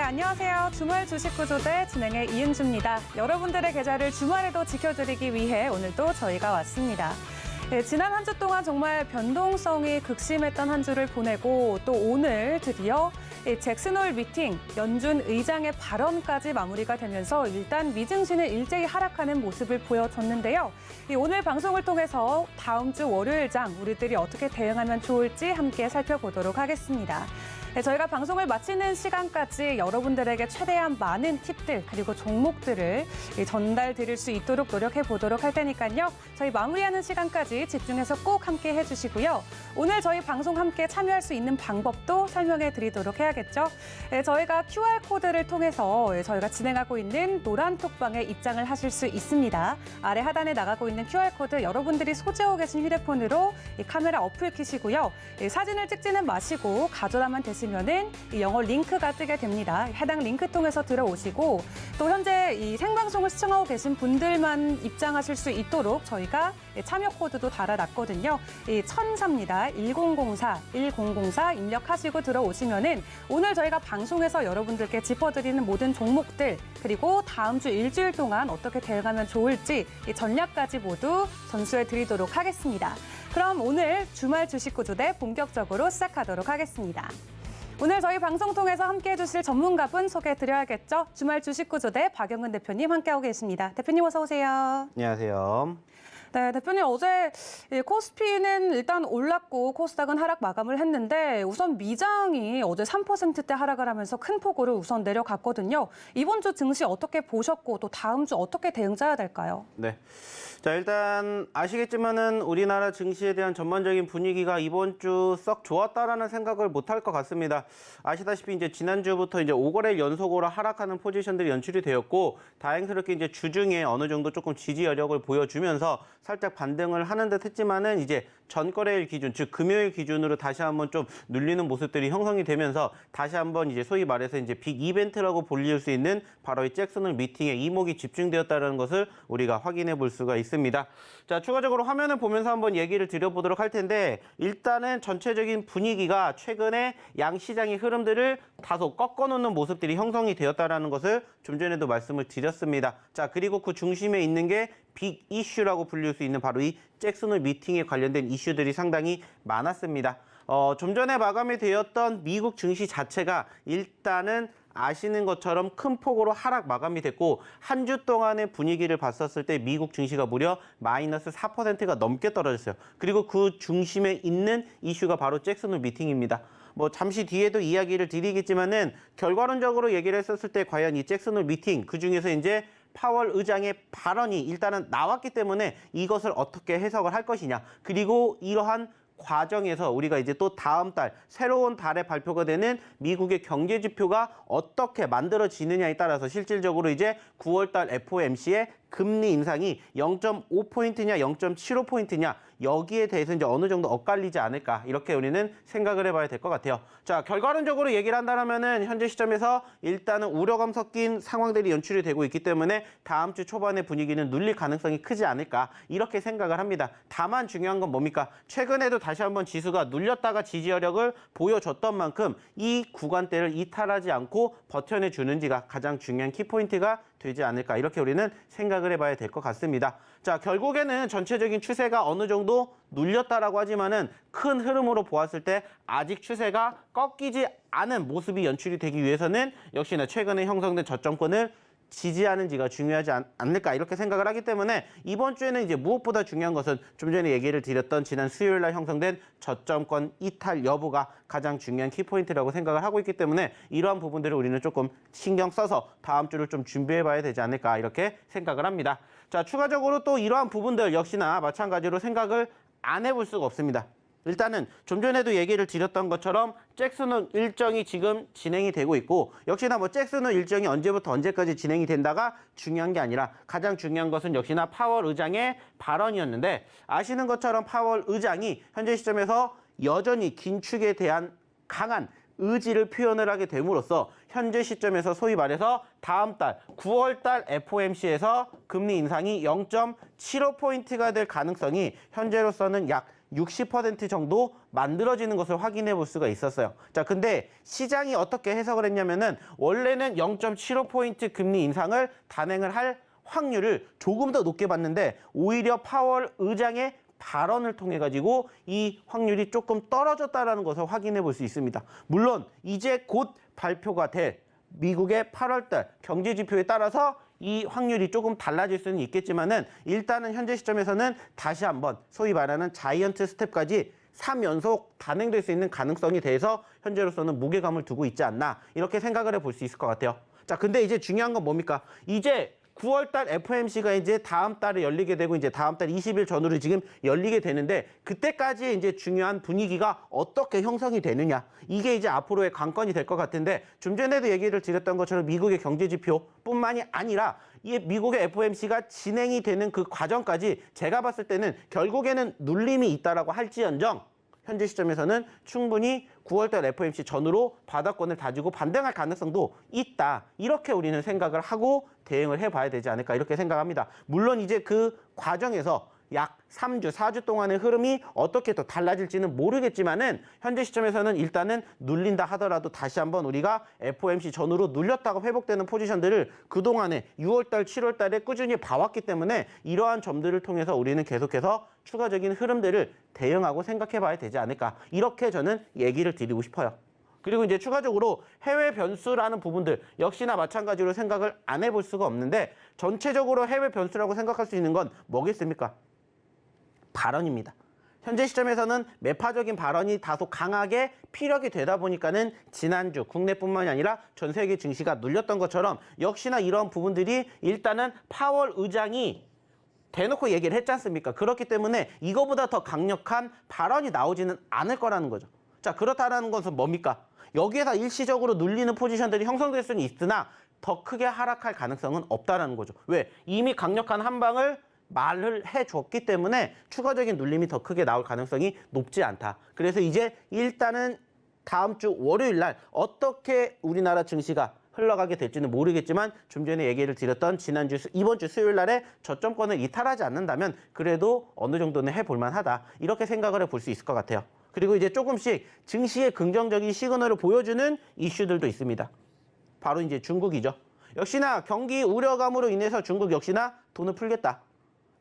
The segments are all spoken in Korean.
안녕하세요. 주말 주식구조대 진행의 이은주입니다. 여러분들의 계좌를 주말에도 지켜드리기 위해 오늘도 저희가 왔습니다. 지난 한 주 동안 정말 변동성이 극심했던 한 주를 보내고 또 오늘 드디어 잭슨홀 미팅, 연준 의장의 발언까지 마무리가 되면서 일단 미증시는 일제히 하락하는 모습을 보여줬는데요. 오늘 방송을 통해서 다음 주 월요일장 우리들이 어떻게 대응하면 좋을지 함께 살펴보도록 하겠습니다. 저희가 방송을 마치는 시간까지 여러분들에게 최대한 많은 팁들 그리고 종목들을 전달 드릴 수 있도록 노력해 보도록 할 테니까요. 저희 마무리하는 시간까지 집중해서 꼭 함께 해주시고요. 오늘 저희 방송 함께 참여할 수 있는 방법도 설명해 드리도록 해야겠죠. 저희가 QR코드를 통해서 저희가 진행하고 있는 노란 톡방에 입장을 하실 수 있습니다. 아래 하단에 나가고 있는 QR코드 여러분들이 소지하고 계신 휴대폰으로 카메라 어플 켜시고요. 사진을 찍지는 마시고 가져다만 되시면은 이 영어 링크가 뜨게 됩니다. 해당 링크 통해서 들어오시고 또 현재 이 생방송을 시청하고 계신 분들만 입장하실 수 있도록 저희가 참여 코드도 달아놨거든요. 이 1004입니다. 1004 입력하시고 들어오시면은 오늘 저희가 방송에서 여러분들께 짚어드리는 모든 종목들 그리고 다음 주 일주일 동안 어떻게 대응하면 좋을지 이 전략까지 모두 전수해 드리도록 하겠습니다. 그럼 오늘 주말 주식구조대 본격적으로 시작하도록 하겠습니다. 오늘 저희 방송 통해서 함께해 주실 전문가분 소개해 드려야겠죠. 주말 주식구조대 박영근 대표님 함께하고 계십니다. 대표님 어서 오세요. 안녕하세요. 네, 대표님 어제 코스피는 일단 올랐고 코스닥은 하락 마감을 했는데 우선 미장이 어제 3%대 하락을 하면서 큰 폭으로 우선 내려갔거든요. 이번 주 증시 어떻게 보셨고 또 다음 주 어떻게 대응 짜야 될까요? 네. 자, 일단 아시겠지만은 우리나라 증시에 대한 전반적인 분위기가 이번 주 썩 좋았다라는 생각을 못할 것 같습니다. 아시다시피 이제 지난주부터 이제 5거래일 연속으로 하락하는 포지션들이 연출이 되었고 다행스럽게 이제 주중에 어느 정도 조금 지지 여력을 보여주면서 살짝 반등을 하는 듯 했지만은 이제 전거래일 기준, 즉 금요일 기준으로 다시 한번 좀 눌리는 모습들이 형성이 되면서 다시 한번 이제 소위 말해서 이제 빅 이벤트라고 불릴 수 있는 바로 이 잭슨홀 미팅에 이목이 집중되었다는 것을 우리가 확인해 볼 수가 있습니다. 자, 추가적으로 화면을 보면서 한번 얘기를 드려보도록 할 텐데 일단은 전체적인 분위기가 최근에 양시장의 흐름들을 다소 꺾어놓는 모습들이 형성이 되었다는 것을 좀 전에도 말씀을 드렸습니다. 자, 그리고 그 중심에 있는 게 빅 이슈라고 불릴 수 있는 바로 이 잭슨홀 미팅에 관련된 이슈들이 상당히 많았습니다. 좀 전에 마감이 되었던 미국 증시 자체가 일단은 아시는 것처럼 큰 폭으로 하락 마감이 됐고 한 주 동안의 분위기를 봤었을 때 미국 증시가 무려 마이너스 4%가 넘게 떨어졌어요. 그리고 그 중심에 있는 이슈가 바로 잭슨홀 미팅입니다. 뭐 잠시 뒤에도 이야기를 드리겠지만은 결과론적으로 얘기를 했었을 때 과연 이 잭슨홀 미팅 그중에서 이제 파월 의장의 발언이 일단은 나왔기 때문에 이것을 어떻게 해석을 할 것이냐. 그리고 이러한 과정에서 우리가 이제 또 다음 달 새로운 달에 발표가 되는 미국의 경제 지표가 어떻게 만들어지느냐에 따라서 실질적으로 이제 9월 달 FOMC의 금리 인상이 0.5포인트냐 0.75포인트냐 여기에 대해서 이제 어느 정도 엇갈리지 않을까 이렇게 우리는 생각을 해봐야 될 것 같아요. 자, 결과론적으로 얘기를 한다면은 현재 시점에서 일단은 우려감 섞인 상황들이 연출이 되고 있기 때문에 다음 주 초반의 분위기는 눌릴 가능성이 크지 않을까 이렇게 생각을 합니다. 다만 중요한 건 뭡니까? 최근에도 다시 한번 지수가 눌렸다가 지지 여력을 보여줬던 만큼 이 구간대를 이탈하지 않고 버텨내 주는지가 가장 중요한 키포인트가 되지 않을까 이렇게 우리는 생각을 해봐야 될 것 같습니다. 자, 결국에는 전체적인 추세가 어느 정도 눌렸다라고 하지만은 큰 흐름으로 보았을 때 아직 추세가 꺾이지 않은 모습이 연출이 되기 위해서는 역시나 최근에 형성된 저점권을 지지하는지가 중요하지 않을까 이렇게 생각을 하기 때문에 이번 주에는 이제 무엇보다 중요한 것은 좀 전에 얘기를 드렸던 지난 수요일 날 형성된 저점권 이탈 여부가 가장 중요한 키포인트라고 생각을 하고 있기 때문에 이러한 부분들을 우리는 조금 신경 써서 다음 주를 좀 준비해 봐야 되지 않을까 이렇게 생각을 합니다. 자, 추가적으로 또 이러한 부분들 역시나 마찬가지로 생각을 안 해볼 수가 없습니다. 일단은 좀 전에도 얘기를 드렸던 것처럼 잭슨홀 일정이 지금 진행이 되고 있고 역시나 뭐 잭슨홀 일정이 언제부터 언제까지 진행이 된다가 중요한 게 아니라 가장 중요한 것은 역시나 파월 의장의 발언이었는데 아시는 것처럼 파월 의장이 현재 시점에서 여전히 긴축에 대한 강한 의지를 표현을 하게 됨으로써 현재 시점에서 소위 말해서 다음 달 9월 달 FOMC에서 금리 인상이 0.75포인트가 될 가능성이 현재로서는 약 60% 정도 만들어지는 것을 확인해 볼 수가 있었어요. 자, 근데 시장이 어떻게 해석을 했냐면은 원래는 0.75포인트 금리 인상을 단행을 할 확률을 조금 더 높게 봤는데 오히려 파월 의장의 발언을 통해 가지고 이 확률이 조금 떨어졌다라는 것을 확인해 볼 수 있습니다. 물론 이제 곧 발표가 될 미국의 8월달 경제 지표에 따라서 이 확률이 조금 달라질 수는 있겠지만은 일단은 현재 시점에서는 다시 한번 소위 말하는 자이언트 스텝까지 3연속 단행될 수 있는 가능성에 대해서 현재로서는 무게감을 두고 있지 않나 이렇게 생각을 해볼 수 있을 것 같아요. 자, 근데 이제 중요한 건 뭡니까? 이제 9월달 FOMC가 이제 다음 달에 열리게 되고 이제 다음 달 20일 전후로 지금 열리게 되는데 그때까지 이제 중요한 분위기가 어떻게 형성이 되느냐 이게 이제 앞으로의 관건이 될 것 같은데 좀 전에도 얘기를 드렸던 것처럼 미국의 경제 지표뿐만이 아니라 이 미국의 FOMC가 진행이 되는 그 과정까지 제가 봤을 때는 결국에는 눌림이 있다라고 할지언정 현재 시점에서는 충분히 9월달 FOMC 전후로 바닥권을 다지고 반등할 가능성도 있다. 이렇게 우리는 생각을 하고 대응을 해봐야 되지 않을까 이렇게 생각합니다. 물론 이제 그 과정에서 약 3주, 4주 동안의 흐름이 어떻게 더 달라질지는 모르겠지만은 현재 시점에서는 일단은 눌린다 하더라도 다시 한번 우리가 FOMC 전후로 눌렸다가 회복되는 포지션들을 그동안에 6월달, 7월달에 꾸준히 봐왔기 때문에 이러한 점들을 통해서 우리는 계속해서 추가적인 흐름들을 대응하고 생각해 봐야 되지 않을까 이렇게 저는 얘기를 드리고 싶어요. 그리고 이제 추가적으로 해외 변수라는 부분들 역시나 마찬가지로 생각을 안 해볼 수가 없는데 전체적으로 해외 변수라고 생각할 수 있는 건 뭐겠습니까? 발언입니다. 현재 시점에서는 매파적인 발언이 다소 강하게 피력이 되다 보니까는 지난주 국내뿐만이 아니라 전 세계 증시가 눌렸던 것처럼 역시나 이런 부분들이 일단은 파월 의장이 대놓고 얘기를 했지 않습니까? 그렇기 때문에 이거보다 더 강력한 발언이 나오지는 않을 거라는 거죠. 자, 그렇다는 것은 뭡니까? 여기에서 일시적으로 눌리는 포지션들이 형성될 수는 있으나 더 크게 하락할 가능성은 없다라는 거죠. 왜? 이미 강력한 한 방을 말을 해줬기 때문에 추가적인 눌림이 더 크게 나올 가능성이 높지 않다. 그래서 이제 일단은 다음 주 월요일 날 어떻게 우리나라 증시가 흘러가게 될지는 모르겠지만 좀 전에 얘기를 드렸던 이번 주 수요일 날에 저점권을 이탈하지 않는다면 그래도 어느 정도는 해볼 만하다. 이렇게 생각을 해볼 수 있을 것 같아요. 그리고 이제 조금씩 증시의 긍정적인 시그널을 보여주는 이슈들도 있습니다. 바로 이제 중국이죠. 역시나 경기 우려감으로 인해서 중국 역시나 돈을 풀겠다.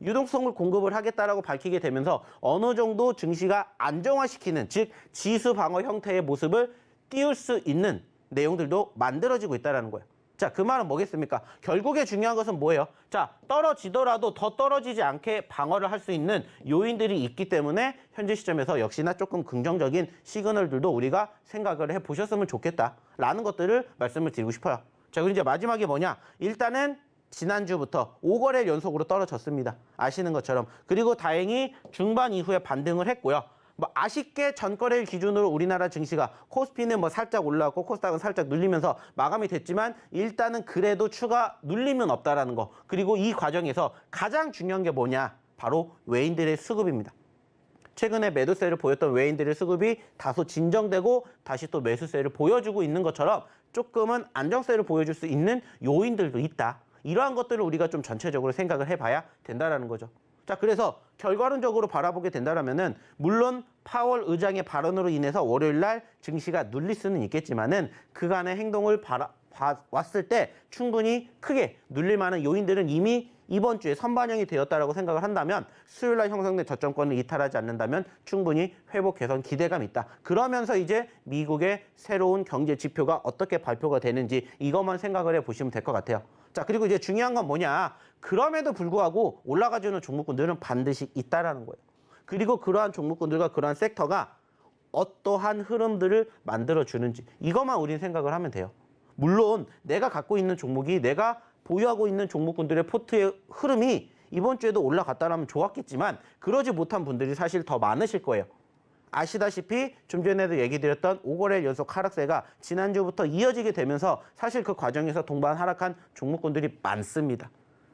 유동성을 공급을 하겠다라고 밝히게 되면서 어느 정도 증시가 안정화시키는 즉 지수 방어 형태의 모습을 띄울 수 있는 내용들도 만들어지고 있다는 거예요. 자, 그 말은 뭐겠습니까? 결국에 중요한 것은 뭐예요? 자, 떨어지더라도 더 떨어지지 않게 방어를 할 수 있는 요인들이 있기 때문에 현재 시점에서 역시나 조금 긍정적인 시그널들도 우리가 생각을 해보셨으면 좋겠다라는 것들을 말씀을 드리고 싶어요. 자, 그리고 이제 마지막에 뭐냐? 일단은 지난주부터 5거래일 연속으로 떨어졌습니다. 아시는 것처럼. 그리고 다행히 중반 이후에 반등을 했고요. 뭐 아쉽게 전거래일 기준으로 우리나라 증시가 코스피는 뭐 살짝 올라왔고 코스닥은 살짝 눌리면서 마감이 됐지만 일단은 그래도 추가 눌림은 없다라는 거. 그리고 이 과정에서 가장 중요한 게 뭐냐? 바로 외인들의 수급입니다. 최근에 매도세를 보였던 외인들의 수급이 다소 진정되고 다시 또 매수세를 보여주고 있는 것처럼 조금은 안정세를 보여줄 수 있는 요인들도 있다. 이러한 것들을 우리가 좀 전체적으로 생각을 해봐야 된다라는 거죠. 자, 그래서 결과론적으로 바라보게 된다면은 물론 파월 의장의 발언으로 인해서 월요일 날 증시가 눌릴 수는 있겠지만은 그간의 행동을 봤을 때 충분히 크게 눌릴 만한 요인들은 이미 이번 주에 선반영이 되었다라고 생각을 한다면 수요일 날 형성된 저점권을 이탈하지 않는다면 충분히 회복 개선 기대감이 있다. 그러면서 이제 미국의 새로운 경제 지표가 어떻게 발표가 되는지 이것만 생각을 해보시면 될 것 같아요. 자, 그리고 이제 중요한 건 뭐냐? 그럼에도 불구하고 올라가주는 종목군들은 반드시 있다라는 거예요. 그리고 그러한 종목군들과 그러한 섹터가 어떠한 흐름들을 만들어주는지 이것만 우리는 생각을 하면 돼요. 물론 내가 갖고 있는 종목이 내가 보유하고 있는 종목군들의 포트의 흐름이 이번 주에도 올라갔다라면 좋았겠지만 그러지 못한 분들이 사실 더 많으실 거예요. 아시다시피 좀 전에도 얘기 드렸던 5거래일 연속 하락세가 지난주부터 이어지게 되면서 사실 그 과정에서 동반 하락한 종목군들이 많습니다.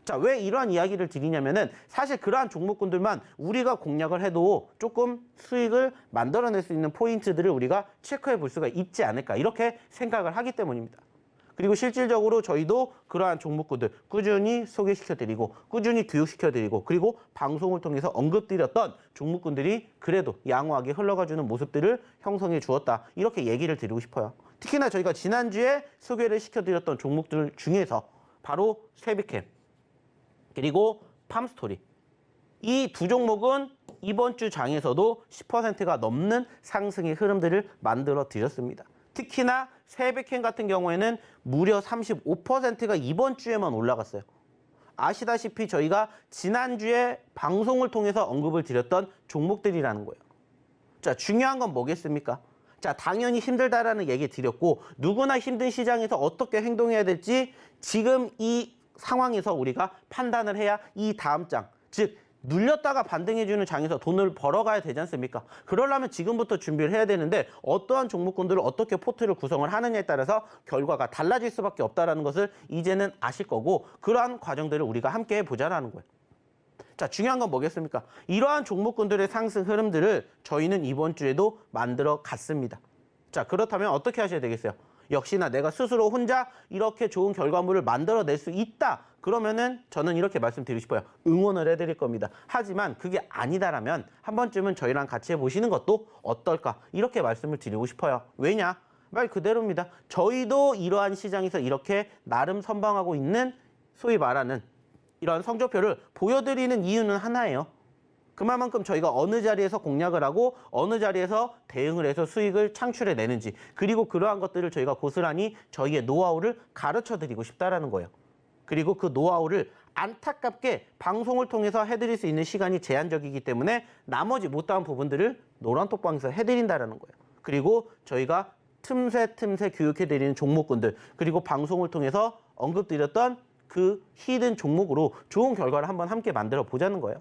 자, 왜 이러한 이야기를 드리냐면은 사실 그러한 종목군들만 우리가 공략을 해도 조금 수익을 만들어낼 수 있는 포인트들을 우리가 체크해 볼 수가 있지 않을까 이렇게 생각을 하기 때문입니다. 그리고 실질적으로 저희도 그러한 종목군들 꾸준히 소개시켜드리고 꾸준히 교육시켜드리고 그리고 방송을 통해서 언급드렸던 종목군들이 그래도 양호하게 흘러가주는 모습들을 형성해 주었다. 이렇게 얘기를 드리고 싶어요. 특히나 저희가 지난주에 소개를 시켜드렸던 종목들 중에서 바로 세비캠 그리고 팜스토리 이 두 종목은 이번 주 장에서도 10%가 넘는 상승의 흐름들을 만들어 드렸습니다. 특히나 세비캠 같은 경우에는 무려 35%가 이번 주에만 올라갔어요. 아시다시피 저희가 지난주에 방송을 통해서 언급을 드렸던 종목들이라는 거예요. 자, 중요한 건 뭐겠습니까? 자, 당연히 힘들다라는 얘기 드렸고 누구나 힘든 시장에서 어떻게 행동해야 될지 지금 이 상황에서 우리가 판단을 해야 이 다음 장, 즉 눌렸다가 반등해주는 장에서 돈을 벌어가야 되지 않습니까? 그러려면 지금부터 준비를 해야 되는데 어떠한 종목군들을 어떻게 포트를 구성을 하느냐에 따라서 결과가 달라질 수밖에 없다는 것을 이제는 아실 거고 그러한 과정들을 우리가 함께 해보자라는 거예요. 자, 중요한 건 뭐겠습니까? 이러한 종목군들의 상승 흐름들을 저희는 이번 주에도 만들어 갔습니다. 자, 그렇다면 어떻게 하셔야 되겠어요? 역시나 내가 스스로 혼자 이렇게 좋은 결과물을 만들어낼 수 있다. 그러면은 저는 이렇게 말씀드리고 싶어요. 응원을 해드릴 겁니다. 하지만 그게 아니다라면 한 번쯤은 저희랑 같이 해보시는 것도 어떨까? 이렇게 말씀을 드리고 싶어요. 왜냐? 말 그대로입니다. 저희도 이러한 시장에서 이렇게 나름 선방하고 있는 소위 말하는 이런 성적표를 보여드리는 이유는 하나예요. 그만큼 저희가 어느 자리에서 공략을 하고 어느 자리에서 대응을 해서 수익을 창출해내는지 그리고 그러한 것들을 저희가 고스란히 저희의 노하우를 가르쳐드리고 싶다라는 거예요. 그리고 그 노하우를 안타깝게 방송을 통해서 해드릴 수 있는 시간이 제한적이기 때문에 나머지 못다한 부분들을 노란톡방에서 해드린다는 거예요. 그리고 저희가 틈새 교육해드리는 종목군들 그리고 방송을 통해서 언급드렸던 그 히든 종목으로 좋은 결과를 한번 함께 만들어 보자는 거예요.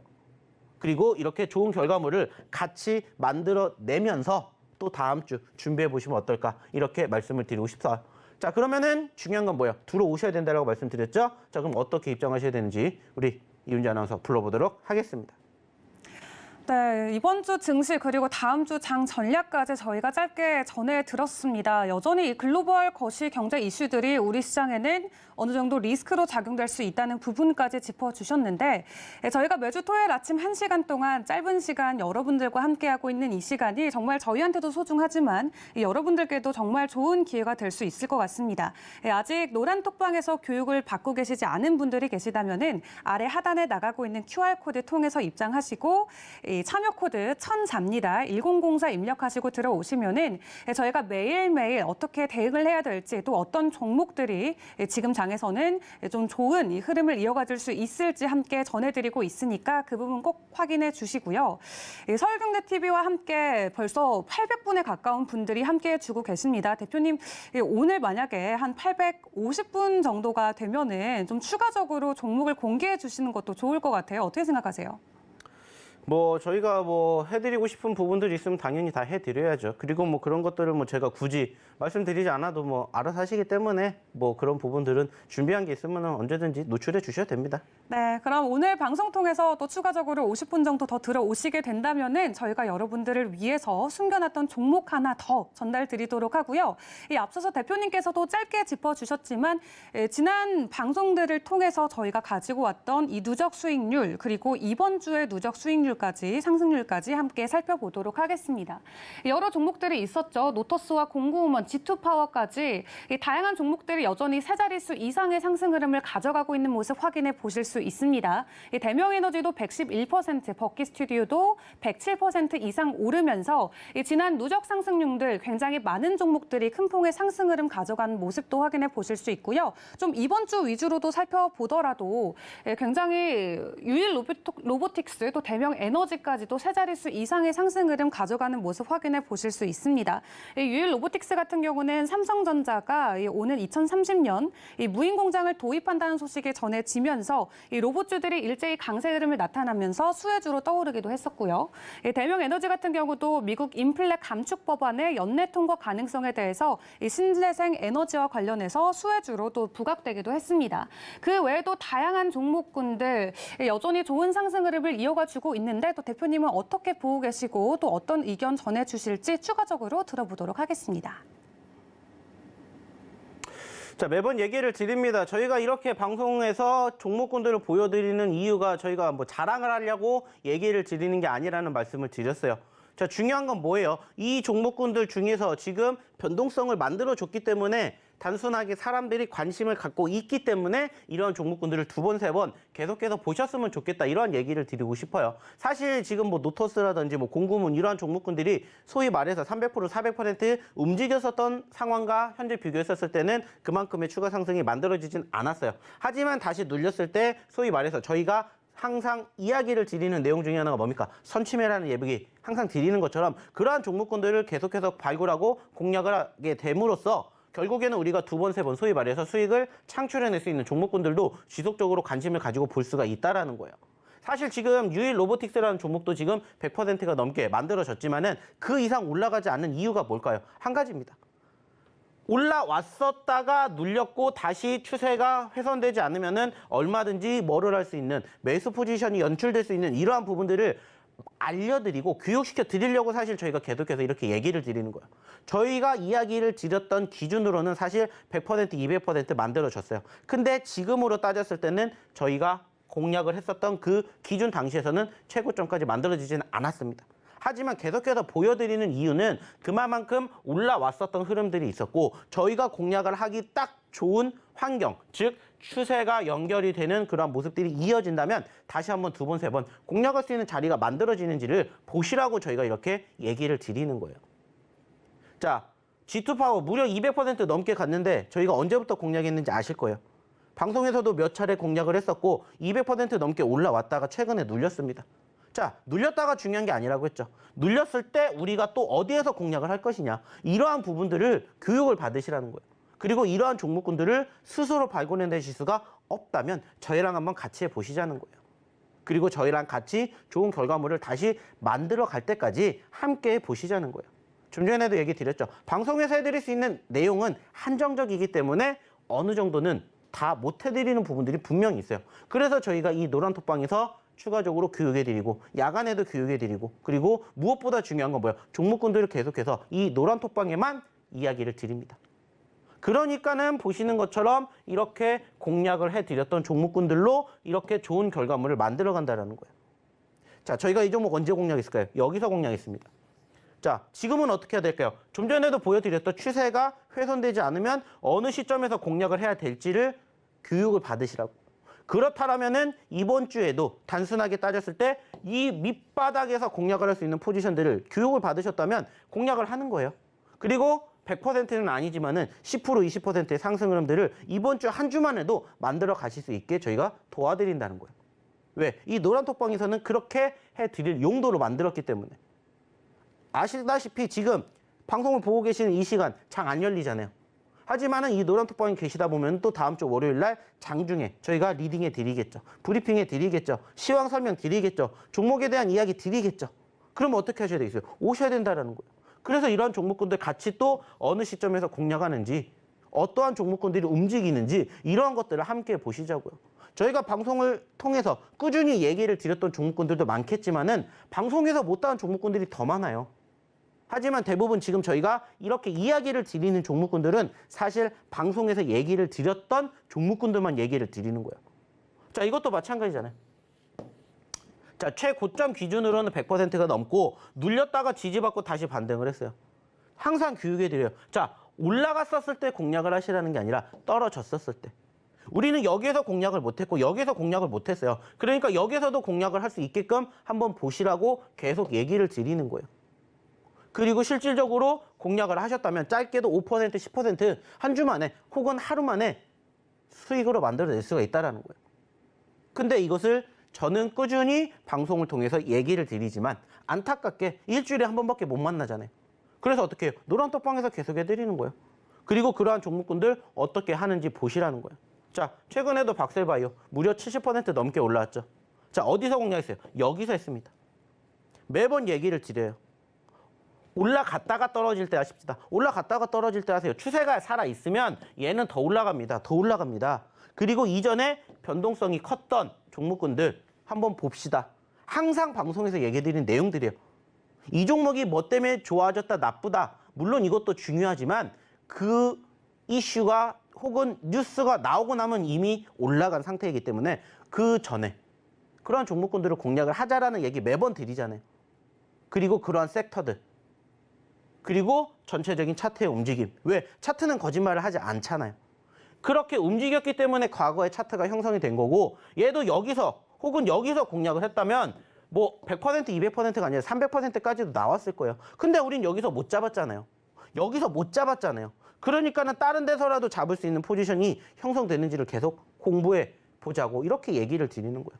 그리고 이렇게 좋은 결과물을 같이 만들어내면서 또 다음 주 준비해 보시면 어떨까 이렇게 말씀을 드리고 싶어요. 자, 그러면은 중요한 건 뭐예요? 들어오셔야 된다고 말씀드렸죠? 자, 그럼 어떻게 입장하셔야 되는지 우리 이윤지 아나운서 불러보도록 하겠습니다. 네, 이번 주 증시 그리고 다음 주 장 전략까지 저희가 짧게 전해드렸습니다. 여전히 글로벌 거시 경제 이슈들이 우리 시장에는 어느 정도 리스크로 작용될 수 있다는 부분까지 짚어주셨는데 저희가 매주 토요일 아침 1시간 동안 짧은 시간 여러분들과 함께하고 있는 이 시간이 정말 저희한테도 소중하지만 여러분들께도 정말 좋은 기회가 될 수 있을 것 같습니다. 아직 노란톡방에서 교육을 받고 계시지 않은 분들이 계시다면 아래 하단에 나가고 있는 QR코드 통해서 입장하시고 참여 코드 1004입니다. 1004 입력하시고 들어오시면은 저희가 매일매일 어떻게 대응을 해야 될지 또 어떤 종목들이 지금 장에서는 좀 좋은 이 흐름을 이어가줄 수 있을지 함께 전해드리고 있으니까 그 부분 꼭 확인해 주시고요. 서울경제TV와 함께 벌써 800분에 가까운 분들이 함께 해주고 계십니다. 대표님, 오늘 만약에 한 850분 정도가 되면은 좀 추가적으로 종목을 공개해 주시는 것도 좋을 것 같아요. 어떻게 생각하세요? 저희가 해드리고 싶은 부분들이 있으면 당연히 다 해드려야죠. 그리고 그런 것들을 제가 굳이 말씀드리지 않아도 알아서 하시기 때문에 그런 부분들은 준비한 게 있으면 언제든지 노출해 주셔도 됩니다. 네, 그럼 오늘 방송 통해서 또 추가적으로 50분 정도 더 들어오시게 된다면은 저희가 여러분들을 위해서 숨겨놨던 종목 하나 더 전달드리도록 하고요. 이 앞서서 대표님께서도 짧게 짚어주셨지만 지난 방송들을 통해서 저희가 가지고 왔던 이 누적 수익률 그리고 이번 주의 누적 수익률까지 상승률까지 함께 살펴보도록 하겠습니다. 여러 종목들이 있었죠. 노터스와 공구음원, G2파워까지 다양한 종목들이 여전히 세 자릿수 이상의 상승 흐름을 가져가고 있는 모습 확인해 보실 수 있습니다. 대명에너지도 111%, 버킷스튜디오도 107% 이상 오르면서 지난 누적 상승률들 굉장히 많은 종목들이 큰 폭의 상승 흐름 가져간 모습도 확인해 보실 수 있고요. 좀 이번 주 위주로도 살펴보더라도 굉장히 유일 로보틱스 또 대명에너지까지도 세 자릿수 이상의 상승 흐름 가져가는 모습 확인해 보실 수 있습니다. 유일 로보틱스 같은 경우는 삼성전자가 오는 2030년 무인 공장을 도입한다는 소식이 전해지면서 이 로봇주들이 일제히 강세 흐름을 나타나면서 수혜주로 떠오르기도 했었고요. 대명에너지 같은 경우도 미국 인플레 감축 법안의 연내 통과 가능성에 대해서 이 신재생 에너지와 관련해서 수혜주로 또 부각되기도 했습니다. 그 외에도 다양한 종목군들 여전히 좋은 상승 흐름을 이어가주고 있는데 또 대표님은 어떻게 보고 계시고 또 어떤 의견 전해주실지 추가적으로 들어보도록 하겠습니다. 자, 매번 얘기를 드립니다. 저희가 이렇게 방송에서 종목군들을 보여드리는 이유가 저희가 뭐 자랑을 하려고 얘기를 드리는 게 아니라는 말씀을 드렸어요. 자, 중요한 건 뭐예요? 이 종목군들 중에서 지금 변동성을 만들어줬기 때문에 단순하게 사람들이 관심을 갖고 있기 때문에 이런 종목군들을 두 번, 세 번 계속해서 보셨으면 좋겠다. 이런 얘기를 드리고 싶어요. 사실 지금 뭐 노토스라든지 뭐 공구문 이러한 종목군들이 소위 말해서 300%, 400% 움직였었던 상황과 현재 비교했었을 때는 그만큼의 추가 상승이 만들어지진 않았어요. 하지만 다시 눌렸을 때 소위 말해서 저희가 항상 이야기를 드리는 내용 중에 하나가 뭡니까? 선취매라는 예측이 항상 드리는 것처럼 그러한 종목군들을 계속해서 발굴하고 공략을 하게 됨으로써 결국에는 우리가 두 번, 세 번 소위 말해서 수익을 창출해낼 수 있는 종목군들도 지속적으로 관심을 가지고 볼 수가 있다는 거예요. 사실 지금 유일 로보틱스라는 종목도 지금 100%가 넘게 만들어졌지만은 그 이상 올라가지 않는 이유가 뭘까요? 한 가지입니다. 올라왔었다가 눌렸고 다시 추세가 훼손되지 않으면은 얼마든지 뭐를 할 수 있는 매수 포지션이 연출될 수 있는 이러한 부분들을 알려드리고 교육시켜 드리려고 사실 저희가 계속해서 이렇게 얘기를 드리는 거예요. 저희가 이야기를 드렸던 기준으로는 사실 100%, 200% 만들어졌어요. 근데 지금으로 따졌을 때는 저희가 공략을 했었던 그 기준 당시에서는 최고점까지 만들어지지는 않았습니다. 하지만 계속해서 보여드리는 이유는 그만큼 올라왔었던 흐름들이 있었고 저희가 공략을 하기 딱 좋은 환경, 즉 추세가 연결이 되는 그런 모습들이 이어진다면 다시 한번 두 번, 세 번 공략할 수 있는 자리가 만들어지는지를 보시라고 저희가 이렇게 얘기를 드리는 거예요. 자, G2파워 무려 200% 넘게 갔는데 저희가 언제부터 공략했는지 아실 거예요. 방송에서도 몇 차례 공략을 했었고 200% 넘게 올라왔다가 최근에 눌렸습니다. 자, 눌렸다가 중요한 게 아니라고 했죠. 눌렸을 때 우리가 또 어디에서 공략을 할 것이냐. 이러한 부분들을 교육을 받으시라는 거예요. 그리고 이러한 종목군들을 스스로 발굴해내실 수가 없다면 저희랑 한번 같이 해보시자는 거예요. 그리고 저희랑 같이 좋은 결과물을 다시 만들어 갈 때까지 함께 해보시자는 거예요. 좀 전에도 얘기 드렸죠. 방송에서 해드릴 수 있는 내용은 한정적이기 때문에 어느 정도는 다 못 해드리는 부분들이 분명히 있어요. 그래서 저희가 이 노란톡방에서 추가적으로 교육해드리고 야간에도 교육해드리고 그리고 무엇보다 중요한 건 뭐예요? 종목군들을 계속해서 이 노란톡방에만 이야기를 드립니다. 그러니까는 보시는 것처럼 이렇게 공략을 해드렸던 종목군들로 이렇게 좋은 결과물을 만들어 간다는 거예요. 자, 저희가 이 종목 언제 공략했을까요? 여기서 공략했습니다. 자, 지금은 어떻게 해야 될까요? 좀 전에도 보여드렸던 추세가 훼손되지 않으면 어느 시점에서 공략을 해야 될지를 교육을 받으시라고. 그렇다면은 이번 주에도 단순하게 따졌을 때 이 밑바닥에서 공략을 할 수 있는 포지션들을 교육을 받으셨다면 공략을 하는 거예요. 그리고 100%는 아니지만은 10%, 20%의 상승 흐름들을 이번 주 한 주만 해도 만들어 가실 수 있게 저희가 도와드린다는 거예요. 왜? 이 노란톡방에서는 그렇게 해드릴 용도로 만들었기 때문에. 아시다시피 지금 방송을 보고 계시는 이 시간 장 안 열리잖아요. 하지만은 이 노란톡방에 계시다 보면 또 다음 주 월요일 날 장중에 저희가 리딩해 드리겠죠. 브리핑해 드리겠죠. 시황 설명 드리겠죠. 종목에 대한 이야기 드리겠죠. 그러면 어떻게 하셔야 되겠어요? 오셔야 된다는 거예요. 그래서 이러한 종목군들 같이 또 어느 시점에서 공략하는지 어떠한 종목군들이 움직이는지 이러한 것들을 함께 보시자고요. 저희가 방송을 통해서 꾸준히 얘기를 드렸던 종목군들도 많겠지만은 방송에서 못다한 종목군들이 더 많아요. 하지만 대부분 지금 저희가 이렇게 이야기를 드리는 종목군들은 사실 방송에서 얘기를 드렸던 종목군들만 얘기를 드리는 거예요. 자, 이것도 마찬가지잖아요. 자, 최고점 기준으로는 100%가 넘고 눌렸다가 지지받고 다시 반등을 했어요. 항상 교육해드려요. 자, 올라갔었을 때 공략을 하시라는 게 아니라 떨어졌었을 때. 우리는 여기에서 공략을 못했고 여기에서 공략을 못했어요. 그러니까 여기서도 공략을 할 수 있게끔 한번 보시라고 계속 얘기를 드리는 거예요. 그리고 실질적으로 공략을 하셨다면 짧게도 5%, 10% 한 주 만에 혹은 하루 만에 수익으로 만들어낼 수가 있다는 거예요. 근데 이것을 저는 꾸준히 방송을 통해서 얘기를 드리지만 안타깝게 일주일에 한 번밖에 못 만나잖아요. 그래서 어떻게 해요? 노란톡방에서 계속 해드리는 거예요. 그리고 그러한 종목군들 어떻게 하는지 보시라는 거예요. 자, 최근에도 박셀바이오 무려 70% 넘게 올라왔죠. 자, 어디서 공략했어요? 여기서 했습니다. 매번 얘기를 드려요. 올라갔다가 떨어질 때 하십시다. 올라갔다가 떨어질 때 하세요. 추세가 살아있으면 얘는 더 올라갑니다. 더 올라갑니다. 그리고 이전에 변동성이 컸던 종목군들 한번 봅시다. 항상 방송에서 얘기해드린 내용들이에요. 이 종목이 뭐 때문에 좋아졌다 나쁘다. 물론 이것도 중요하지만 그 이슈가 혹은 뉴스가 나오고 나면 이미 올라간 상태이기 때문에 그 전에 그러한 종목군들을 공략을 하자라는 얘기 매번 드리잖아요. 그리고 그러한 섹터들, 그리고 전체적인 차트의 움직임. 왜? 차트는 거짓말을 하지 않잖아요. 그렇게 움직였기 때문에 과거에 차트가 형성이 된 거고, 얘도 여기서 혹은 여기서 공략을 했다면 뭐 100%, 200%가 아니라 300%까지도 나왔을 거예요. 근데 우린 여기서 못 잡았잖아요. 여기서 못 잡았잖아요. 그러니까는 다른 데서라도 잡을 수 있는 포지션이 형성되는지를 계속 공부해 보자고 이렇게 얘기를 드리는 거예요.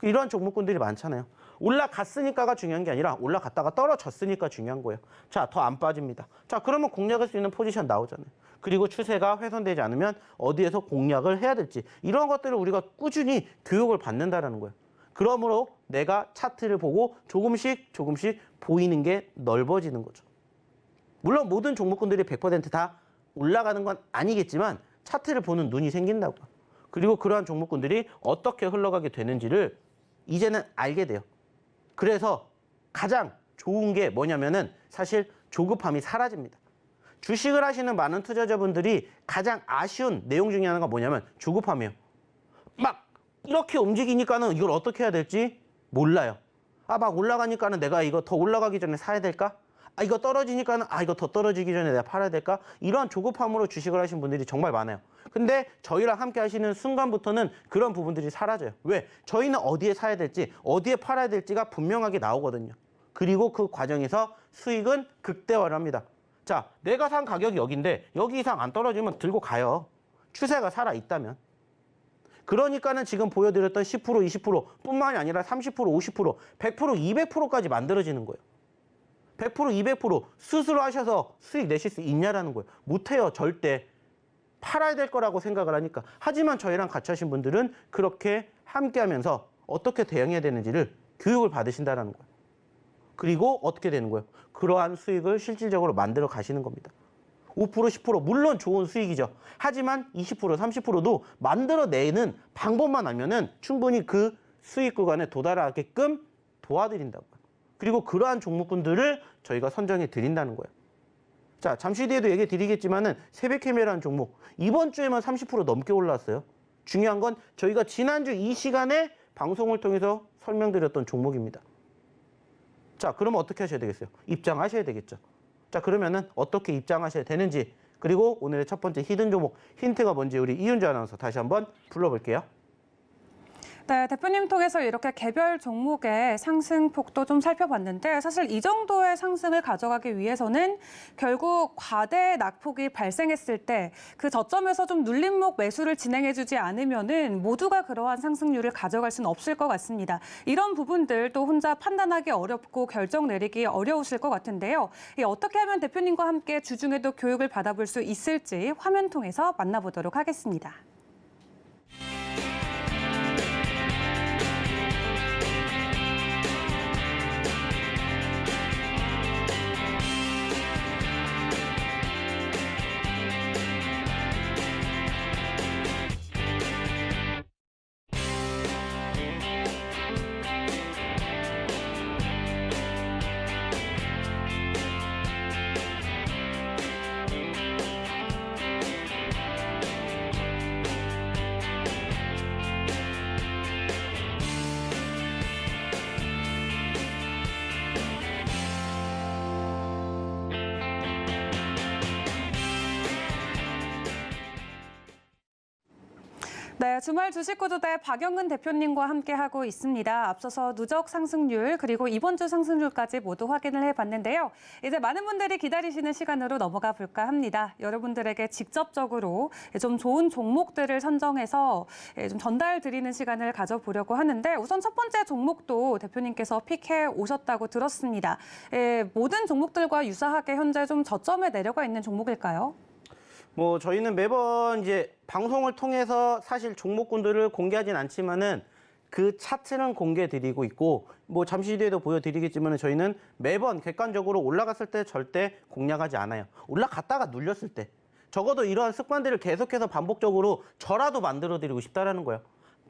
이런 종목군들이 많잖아요. 올라갔으니까가 중요한 게 아니라 올라갔다가 떨어졌으니까 중요한 거예요. 자, 더 안 빠집니다. 자, 그러면 공략할 수 있는 포지션 나오잖아요. 그리고 추세가 훼손되지 않으면 어디에서 공략을 해야 될지 이런 것들을 우리가 꾸준히 교육을 받는다라는 거예요. 그러므로 내가 차트를 보고 조금씩 보이는 게 넓어지는 거죠. 물론 모든 종목군들이 100%다 올라가는 건 아니겠지만 차트를 보는 눈이 생긴다고요. 그리고 그러한 종목군들이 어떻게 흘러가게 되는지를 이제는 알게 돼요. 그래서 가장 좋은 게 뭐냐면은 사실 조급함이 사라집니다. 주식을 하시는 많은 투자자분들이 가장 아쉬운 내용 중에 하나가 뭐냐면 조급함이에요. 막 이렇게 움직이니까는 이걸 어떻게 해야 될지 몰라요. 막 올라가니까는 내가 이거 더 올라가기 전에 사야 될까? 이거 떨어지니까는 이거 더 떨어지기 전에 내가 팔아야 될까? 이런 조급함으로 주식을 하시는 분들이 정말 많아요. 근데 저희랑 함께 하시는 순간부터는 그런 부분들이 사라져요. 왜? 저희는 어디에 사야 될지, 어디에 팔아야 될지가 분명하게 나오거든요. 그리고 그 과정에서 수익은 극대화를 합니다. 자, 내가 산 가격이 여기인데 여기 이상 안 떨어지면 들고 가요. 추세가 살아있다면. 그러니까는 지금 보여드렸던 10%, 20% 뿐만이 아니라 30%, 50%, 100%, 200%까지 만들어지는 거예요. 100%, 200% 스스로 하셔서 수익 내실 수 있냐라는 거예요. 못해요, 절대. 팔아야 될 거라고 생각을 하니까. 하지만 저희랑 같이 하신 분들은 그렇게 함께 하면서 어떻게 대응해야 되는지를 교육을 받으신다는 거예요. 그리고 어떻게 되는 거예요? 그러한 수익을 실질적으로 만들어 가시는 겁니다. 5%, 10% 물론 좋은 수익이죠. 하지만 20%, 30%도 만들어내는 방법만 알면은 충분히 그 수익 구간에 도달하게끔 도와드린다고요. 그리고 그러한 종목군들을 저희가 선정해 드린다는 거예요. 자, 잠시 뒤에도 얘기 드리겠지만은 새벽캐매라는 종목 이번 주에만 30% 넘게 올라왔어요. 중요한 건 저희가 지난주 이 시간에 방송을 통해서 설명드렸던 종목입니다. 자, 그러면 어떻게 하셔야 되겠어요? 입장하셔야 되겠죠. 자, 그러면은 어떻게 입장하셔야 되는지, 그리고 오늘의 첫 번째 히든 종목 힌트가 뭔지 우리 이윤주 아나운서 다시 한번 불러볼게요. 네, 대표님 통해서 이렇게 개별 종목의 상승폭도 좀 살펴봤는데 사실 이 정도의 상승을 가져가기 위해서는 결국 과대 낙폭이 발생했을 때 그 저점에서 좀 눌림목 매수를 진행해주지 않으면은 모두가 그러한 상승률을 가져갈 수는 없을 것 같습니다. 이런 부분들 또 혼자 판단하기 어렵고 결정 내리기 어려우실 것 같은데요. 어떻게 하면 대표님과 함께 주중에도 교육을 받아볼 수 있을지 화면 통해서 만나보도록 하겠습니다. 네, 주말 주식구조대 박영은 대표님과 함께하고 있습니다. 앞서서 누적 상승률 그리고 이번 주 상승률까지 모두 확인을 해봤는데요. 이제 많은 분들이 기다리시는 시간으로 넘어가 볼까 합니다. 여러분들에게 직접적으로 좀 좋은 종목들을 선정해서 좀 전달 드리는 시간을 가져보려고 하는데 우선 첫 번째 종목도 대표님께서 픽해 오셨다고 들었습니다. 모든 종목들과 유사하게 현재 좀 저점에 내려가 있는 종목일까요? 뭐 저희는 매번 이제 방송을 통해서 사실 종목군들을 공개하진 않지만은 그 차트는 공개해 드리고 있고, 뭐 잠시 뒤에도 보여드리겠지만은 저희는 매번 객관적으로 올라갔을 때 절대 공략하지 않아요. 올라갔다가 눌렸을 때 적어도 이러한 습관들을 계속해서 반복적으로 저라도 만들어 드리고 싶다라는 거예요.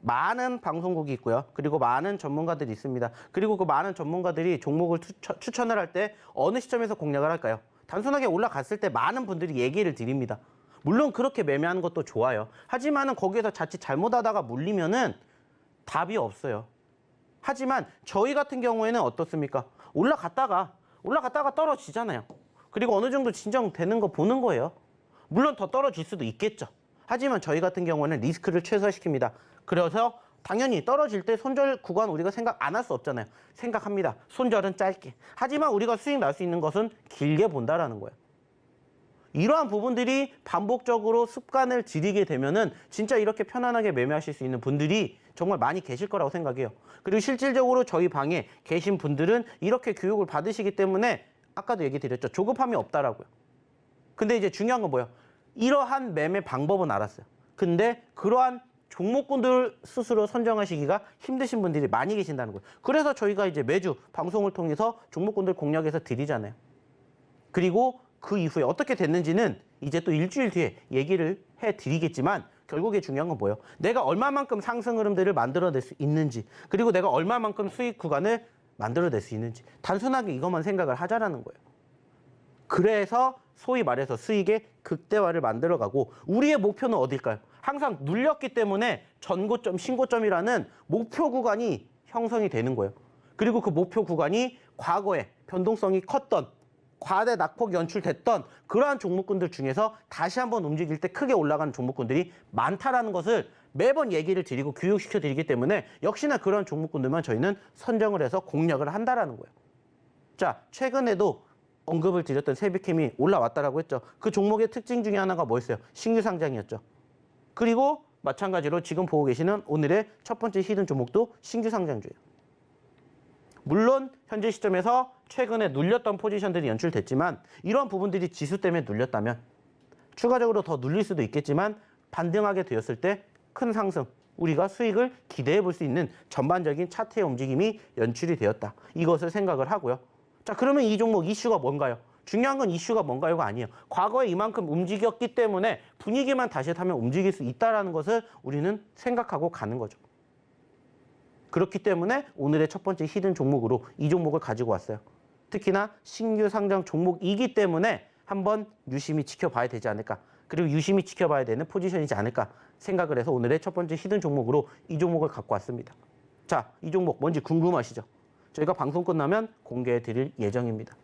많은 방송국이 있고요. 그리고 많은 전문가들이 있습니다. 그리고 그 많은 전문가들이 종목을 추천을 할 때 어느 시점에서 공략을 할까요? 단순하게 올라갔을 때 많은 분들이 얘기를 드립니다. 물론 그렇게 매매하는 것도 좋아요. 하지만은 거기에서 자칫 잘못하다가 물리면은 답이 없어요. 하지만 저희 같은 경우에는 어떻습니까? 올라갔다가 떨어지잖아요. 그리고 어느 정도 진정되는 거 보는 거예요. 물론 더 떨어질 수도 있겠죠. 하지만 저희 같은 경우는 리스크를 최소화시킵니다. 그래서 당연히 떨어질 때 손절 구간 우리가 생각 안 할 수 없잖아요. 생각합니다. 손절은 짧게. 하지만 우리가 수익 날 수 있는 것은 길게 본다라는 거예요. 이러한 부분들이 반복적으로 습관을 들이게 되면은 진짜 이렇게 편안하게 매매하실 수 있는 분들이 정말 많이 계실 거라고 생각해요. 그리고 실질적으로 저희 방에 계신 분들은 이렇게 교육을 받으시기 때문에 아까도 얘기 드렸죠. 조급함이 없다라고요. 근데 이제 중요한 건 뭐예요? 이러한 매매 방법은 알았어요. 근데 그러한 종목군들 스스로 선정하시기가 힘드신 분들이 많이 계신다는 거예요. 그래서 저희가 이제 매주 방송을 통해서 종목군들 공략해서 드리잖아요. 그리고 그 이후에 어떻게 됐는지는 이제 또 일주일 뒤에 얘기를 해드리겠지만 결국에 중요한 건 뭐예요? 내가 얼마만큼 상승 흐름들을 만들어낼 수 있는지, 그리고 내가 얼마만큼 수익 구간을 만들어낼 수 있는지, 단순하게 이것만 생각을 하자라는 거예요. 그래서 소위 말해서 수익의 극대화를 만들어가고, 우리의 목표는 어딜까요? 항상 눌렸기 때문에 전고점, 신고점이라는 목표 구간이 형성이 되는 거예요. 그리고 그 목표 구간이 과거에 변동성이 컸던, 과대 낙폭 연출됐던 그러한 종목군들 중에서 다시 한번 움직일 때 크게 올라가는 종목군들이 많다라는 것을 매번 얘기를 드리고 교육시켜 드리기 때문에 역시나 그런 종목군들만 저희는 선정을 해서 공략을 한다라는 거예요. 자, 최근에도 언급을 드렸던 세비캠이 올라왔다라고 했죠. 그 종목의 특징 중에 하나가 뭐였어요? 신규 상장이었죠. 그리고 마찬가지로 지금 보고 계시는 오늘의 첫 번째 히든 종목도 신규 상장주예요. 물론 현재 시점에서 최근에 눌렸던 포지션들이 연출됐지만 이런 부분들이 지수 때문에 눌렸다면 추가적으로 더 눌릴 수도 있겠지만 반등하게 되었을 때 큰 상승, 우리가 수익을 기대해 볼 수 있는 전반적인 차트의 움직임이 연출이 되었다. 이것을 생각을 하고요. 자, 그러면 이 종목 이슈가 뭔가요? 중요한 건 이슈가 뭔가요가 아니에요. 과거에 이만큼 움직였기 때문에 분위기만 다시 타면 움직일 수 있다는 것을 우리는 생각하고 가는 거죠. 그렇기 때문에 오늘의 첫 번째 히든 종목으로 이 종목을 가지고 왔어요. 특히나 신규 상장 종목이기 때문에 한번 유심히 지켜봐야 되지 않을까. 그리고 유심히 지켜봐야 되는 포지션이지 않을까 생각을 해서 오늘의 첫 번째 히든 종목으로 이 종목을 갖고 왔습니다. 자, 이 종목 뭔지 궁금하시죠? 저희가 방송 끝나면 공개해 드릴 예정입니다.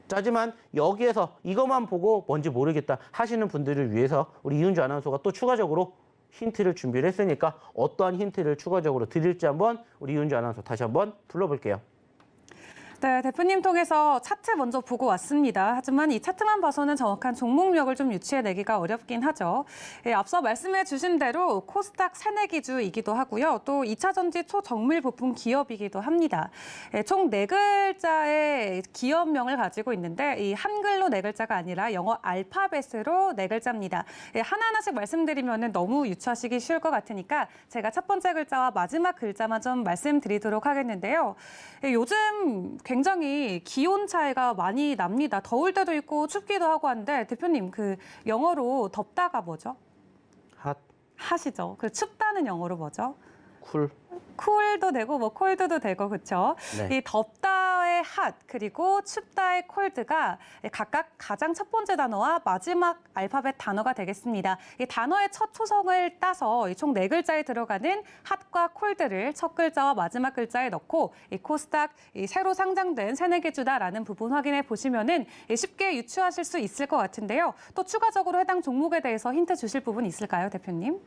자, 하지만 여기에서 이것만 보고 뭔지 모르겠다 하시는 분들을 위해서 우리 이은주 아나운서가 또 추가적으로 힌트를 준비를 했으니까 어떠한 힌트를 추가적으로 드릴지 한번 우리 이은주 아나운서 다시 한번 불러볼게요. 네, 대표님 통해서 차트 먼저 보고 왔습니다. 하지만 이 차트만 봐서는 정확한 종목력을 좀 유추해내기가 어렵긴 하죠. 예, 앞서 말씀해 주신 대로 코스닥 새내기주이기도 하고요. 또 2차전지 초정밀 부품 기업이기도 합니다. 예, 총 4글자의 기업명을 가지고 있는데 이 한글로 4글자가 아니라 영어 알파벳으로 4글자입니다. 예, 하나하나씩 말씀드리면 너무 유추하시기 쉬울 것 같으니까 제가 첫 번째 글자와 마지막 글자만 좀 말씀드리도록 하겠는데요. 예, 요즘 굉장히 기온 차이가 많이 납니다. 더울 때도 있고 춥기도 하고 한데 대표님 그 영어로 덥다가 뭐죠? 핫, 핫이죠. 그 춥다는 영어로 뭐죠? 쿨. 쿨도 되고 뭐 콜드도 되고 그렇죠. 네. 이 덥다의 핫 그리고 춥다의 콜드가 각각 가장 첫 번째 단어와 마지막 알파벳 단어가 되겠습니다. 이 단어의 첫 초성을 따서 총 4글자에 들어가는 핫과 콜드를 첫 글자와 마지막 글자에 넣고 이 코스닥 이 새로 상장된 새내기주다라는 부분 확인해 보시면은 쉽게 유추하실 수 있을 것 같은데요. 또 추가적으로 해당 종목에 대해서 힌트 주실 부분 있을까요, 대표님?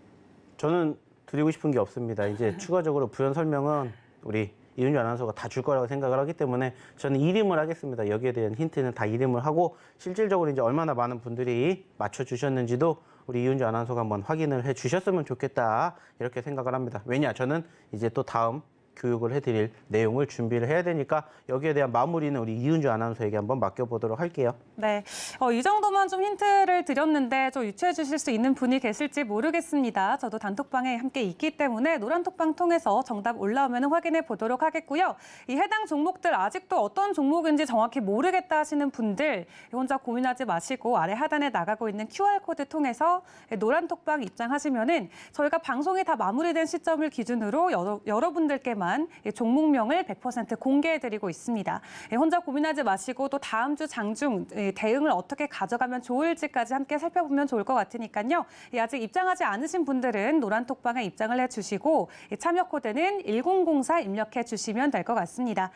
저는 드리고 싶은 게 없습니다. 이제 추가적으로 부연 설명은 우리 이은주 아나운서가 다 줄 거라고 생각을 하기 때문에 저는 이름을 하겠습니다. 여기에 대한 힌트는 다 이름을 하고 실질적으로 이제 얼마나 많은 분들이 맞춰주셨는지도 우리 이은주 아나운서가 한번 확인을 해 주셨으면 좋겠다 이렇게 생각을 합니다. 왜냐? 저는 이제 또 다음 교육을 해드릴 내용을 준비를 해야 되니까 여기에 대한 마무리는 우리 이은주 아나운서에게 한번 맡겨보도록 할게요. 네, 이 정도만 좀 힌트를 드렸는데 좀 유추해 주실 수 있는 분이 계실지 모르겠습니다. 저도 단톡방에 함께 있기 때문에 노란톡방 통해서 정답 올라오면 확인해 보도록 하겠고요. 이 해당 종목들 아직도 어떤 종목인지 정확히 모르겠다 하시는 분들 혼자 고민하지 마시고 아래 하단에 나가고 있는 QR코드 통해서 노란톡방 입장하시면은 저희가 방송이 다 마무리된 시점을 기준으로 여러분들께만 동안 종목명을 100% 공개해드리고 있습니다. 혼자 고민하지 마시고 또 다음 주 장중 대응을 어떻게 가져가면 좋을지까지 함께 살펴보면 좋을 것 같으니까요. 아직 입장하지 않으신 분들은 노란톡방에 입장을 해주시고 참여 코드는 1004 입력해 주시면 될 것 같습니다.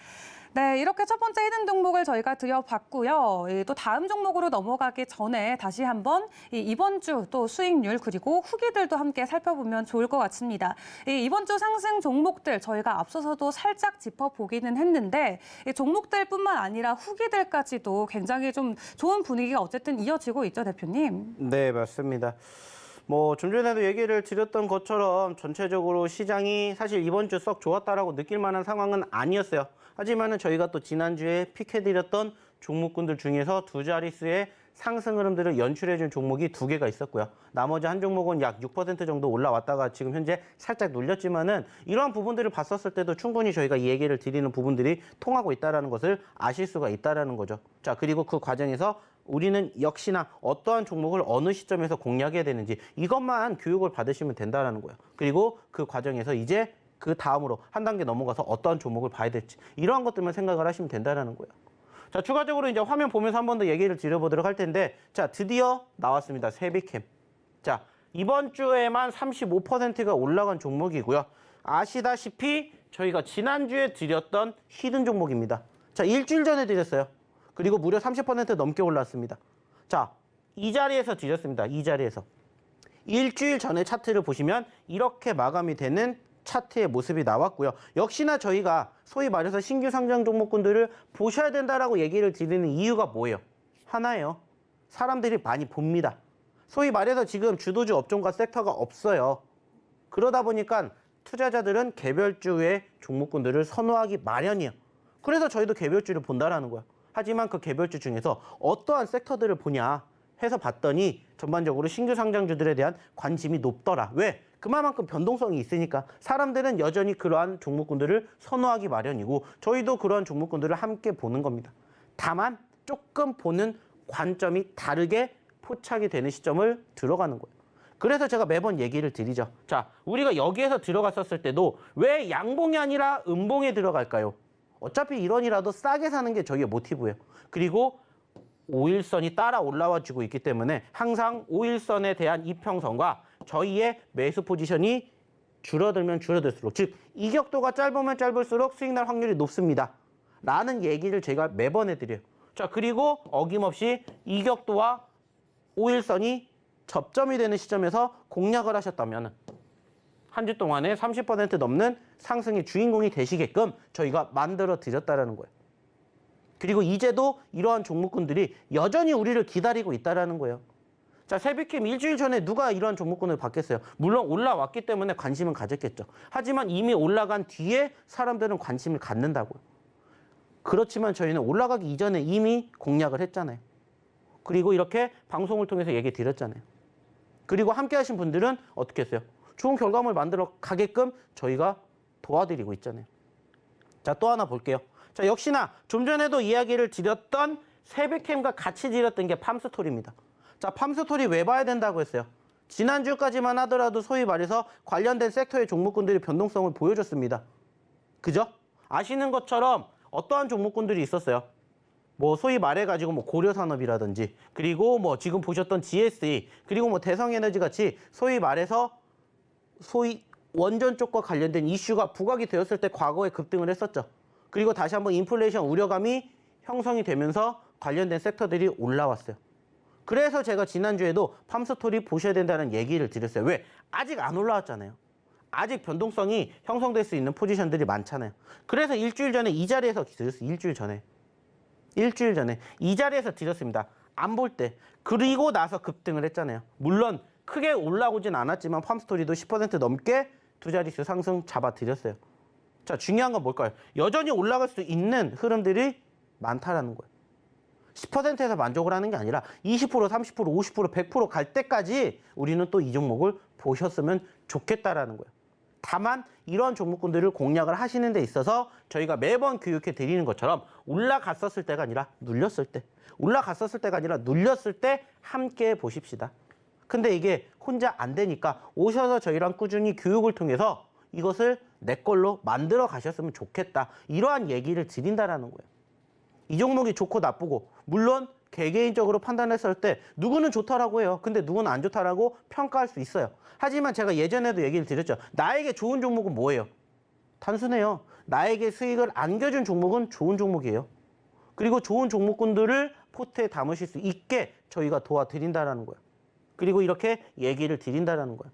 네, 이렇게 첫 번째 히든 종목을 저희가 드려봤고요. 또 다음 종목으로 넘어가기 전에 다시 한번 이번 주 또 수익률 그리고 후기들도 함께 살펴보면 좋을 것 같습니다. 이번 주 상승 종목들 저희가 앞서서도 살짝 짚어보기는 했는데 종목들뿐만 아니라 후기들까지도 굉장히 좀 좋은 분위기가 어쨌든 이어지고 있죠, 대표님. 네, 맞습니다. 좀 전에도 얘기를 드렸던 것처럼 전체적으로 시장이 사실 이번 주 썩 좋았다라고 느낄 만한 상황은 아니었어요. 하지만은 저희가 또 지난주에 픽해드렸던 종목군들 중에서 두 자릿수의 상승 흐름들을 연출해준 종목이 두 개가 있었고요. 나머지 한 종목은 약 6% 정도 올라왔다가 지금 현재 살짝 눌렸지만은 이러한 부분들을 봤었을 때도 충분히 저희가 이 얘기를 드리는 부분들이 통하고 있다는 것을 아실 수가 있다는 거죠. 자, 그리고 그 과정에서 우리는 역시나 어떠한 종목을 어느 시점에서 공략해야 되는지 이것만 교육을 받으시면 된다는 거예요. 그리고 그 과정에서 이제 그 다음으로 한 단계 넘어가서 어떠한 종목을 봐야 될지 이러한 것들만 생각을 하시면 된다는 거예요. 자, 추가적으로 이제 화면 보면서 한 번 더 얘기를 드려보도록 할 텐데, 자, 드디어 나왔습니다. 세비캠. 자, 이번 주에만 35%가 올라간 종목이고요. 아시다시피 저희가 지난주에 드렸던 히든 종목입니다. 자, 일주일 전에 드렸어요. 그리고 무려 30% 넘게 올랐습니다. 자, 이 자리에서 드렸습니다. 이 자리에서. 일주일 전에 차트를 보시면 이렇게 마감이 되는 차트의 모습이 나왔고요. 역시나 저희가 소위 말해서 신규 상장 종목군들을 보셔야 된다라고 얘기를 드리는 이유가 뭐예요? 하나예요. 사람들이 많이 봅니다. 소위 말해서 지금 주도주 업종과 섹터가 없어요. 그러다 보니까 투자자들은 개별주의 종목군들을 선호하기 마련이에요. 그래서 저희도 개별주를 본다라는 거예요. 하지만 그 개별주 중에서 어떠한 섹터들을 보냐 해서 봤더니 전반적으로 신규 상장주들에 대한 관심이 높더라. 왜? 그만큼 변동성이 있으니까 사람들은 여전히 그러한 종목군들을 선호하기 마련이고 저희도 그러한 종목군들을 함께 보는 겁니다. 다만 조금 보는 관점이 다르게 포착이 되는 시점을 들어가는 거예요. 그래서 제가 매번 얘기를 드리죠. 자, 우리가 여기에서 들어갔었을 때도 왜 양봉이 아니라 음봉에 들어갈까요? 어차피 1원이라도 싸게 사는 게 저희의 모티브예요. 그리고 5일선이 따라 올라와주고 있기 때문에 항상 5일선에 대한 이평선과 저희의 매수 포지션이 줄어들면 줄어들수록, 즉 이격도가 짧으면 짧을수록 수익 날 확률이 높습니다. 라는 얘기를 제가 매번 해드려요. 자, 그리고 어김없이 이격도와 5일선이 접점이 되는 시점에서 공략을 하셨다면 한 주 동안에 30% 넘는 상승의 주인공이 되시게끔 저희가 만들어 드렸다는 거예요. 그리고 이제도 이러한 종목군들이 여전히 우리를 기다리고 있다는 거예요. 자, 세비캠 일주일 전에 누가 이러한 종목군을 받겠어요? 물론 올라왔기 때문에 관심은 가졌겠죠. 하지만 이미 올라간 뒤에 사람들은 관심을 갖는다고요. 그렇지만 저희는 올라가기 이전에 이미 공략을 했잖아요. 그리고 이렇게 방송을 통해서 얘기 드렸잖아요. 그리고 함께 하신 분들은 어떻게 했어요? 좋은 결과물 만들어 가게끔 저희가 도와드리고 있잖아요. 자, 또 하나 볼게요. 자, 역시나 좀 전에도 이야기를 드렸던 세비캠과 같이 드렸던 게 팜스토리입니다. 자, 팜스토리 왜 봐야 된다고 했어요? 지난주까지만 하더라도 소위 말해서 관련된 섹터의 종목군들이 변동성을 보여줬습니다. 그죠? 아시는 것처럼 어떠한 종목군들이 있었어요? 소위 말해가지고 고려산업이라든지, 그리고 지금 보셨던 GSE, 그리고 대성에너지 같이 소위 말해서 소위 원전 쪽과 관련된 이슈가 부각이 되었을 때 과거에 급등을 했었죠. 그리고 다시 한번 인플레이션 우려감이 형성이 되면서 관련된 섹터들이 올라왔어요. 그래서 제가 지난주에도 팜스토리 보셔야 된다는 얘기를 드렸어요. 왜? 아직 안 올라왔잖아요. 아직 변동성이 형성될 수 있는 포지션들이 많잖아요. 그래서 일주일 전에 이 자리에서 드렸어요. 일주일 전에 이 자리에서 드렸습니다. 안 볼 때. 그리고 나서 급등을 했잖아요. 물론 크게 올라오진 않았지만 팜스토리도 10% 넘게 두 자릿수 상승 잡아드렸어요. 자, 중요한 건 뭘까요? 여전히 올라갈 수 있는 흐름들이 많다라는 거예요. 10%에서 만족을 하는 게 아니라 20%, 30%, 50%, 100% 갈 때까지 우리는 또 이 종목을 보셨으면 좋겠다라는 거예요. 다만 이런 종목군들을 공략을 하시는 데 있어서 저희가 매번 교육해 드리는 것처럼 올라갔었을 때가 아니라 눌렸을 때, 올라갔었을 때가 아니라 눌렸을 때 함께 보십시다. 근데 이게 혼자 안 되니까 오셔서 저희랑 꾸준히 교육을 통해서 이것을 내 걸로 만들어 가셨으면 좋겠다. 이러한 얘기를 드린다라는 거예요. 이 종목이 좋고 나쁘고 물론 개개인적으로 판단했을 때 누구는 좋다라고 해요. 근데 누구는 안 좋다라고 평가할 수 있어요. 하지만 제가 예전에도 얘기를 드렸죠. 나에게 좋은 종목은 뭐예요? 단순해요. 나에게 수익을 안겨준 종목은 좋은 종목이에요. 그리고 좋은 종목군들을 포트에 담으실 수 있게 저희가 도와드린다라는 거예요. 그리고 이렇게 얘기를 드린다라는 거예요.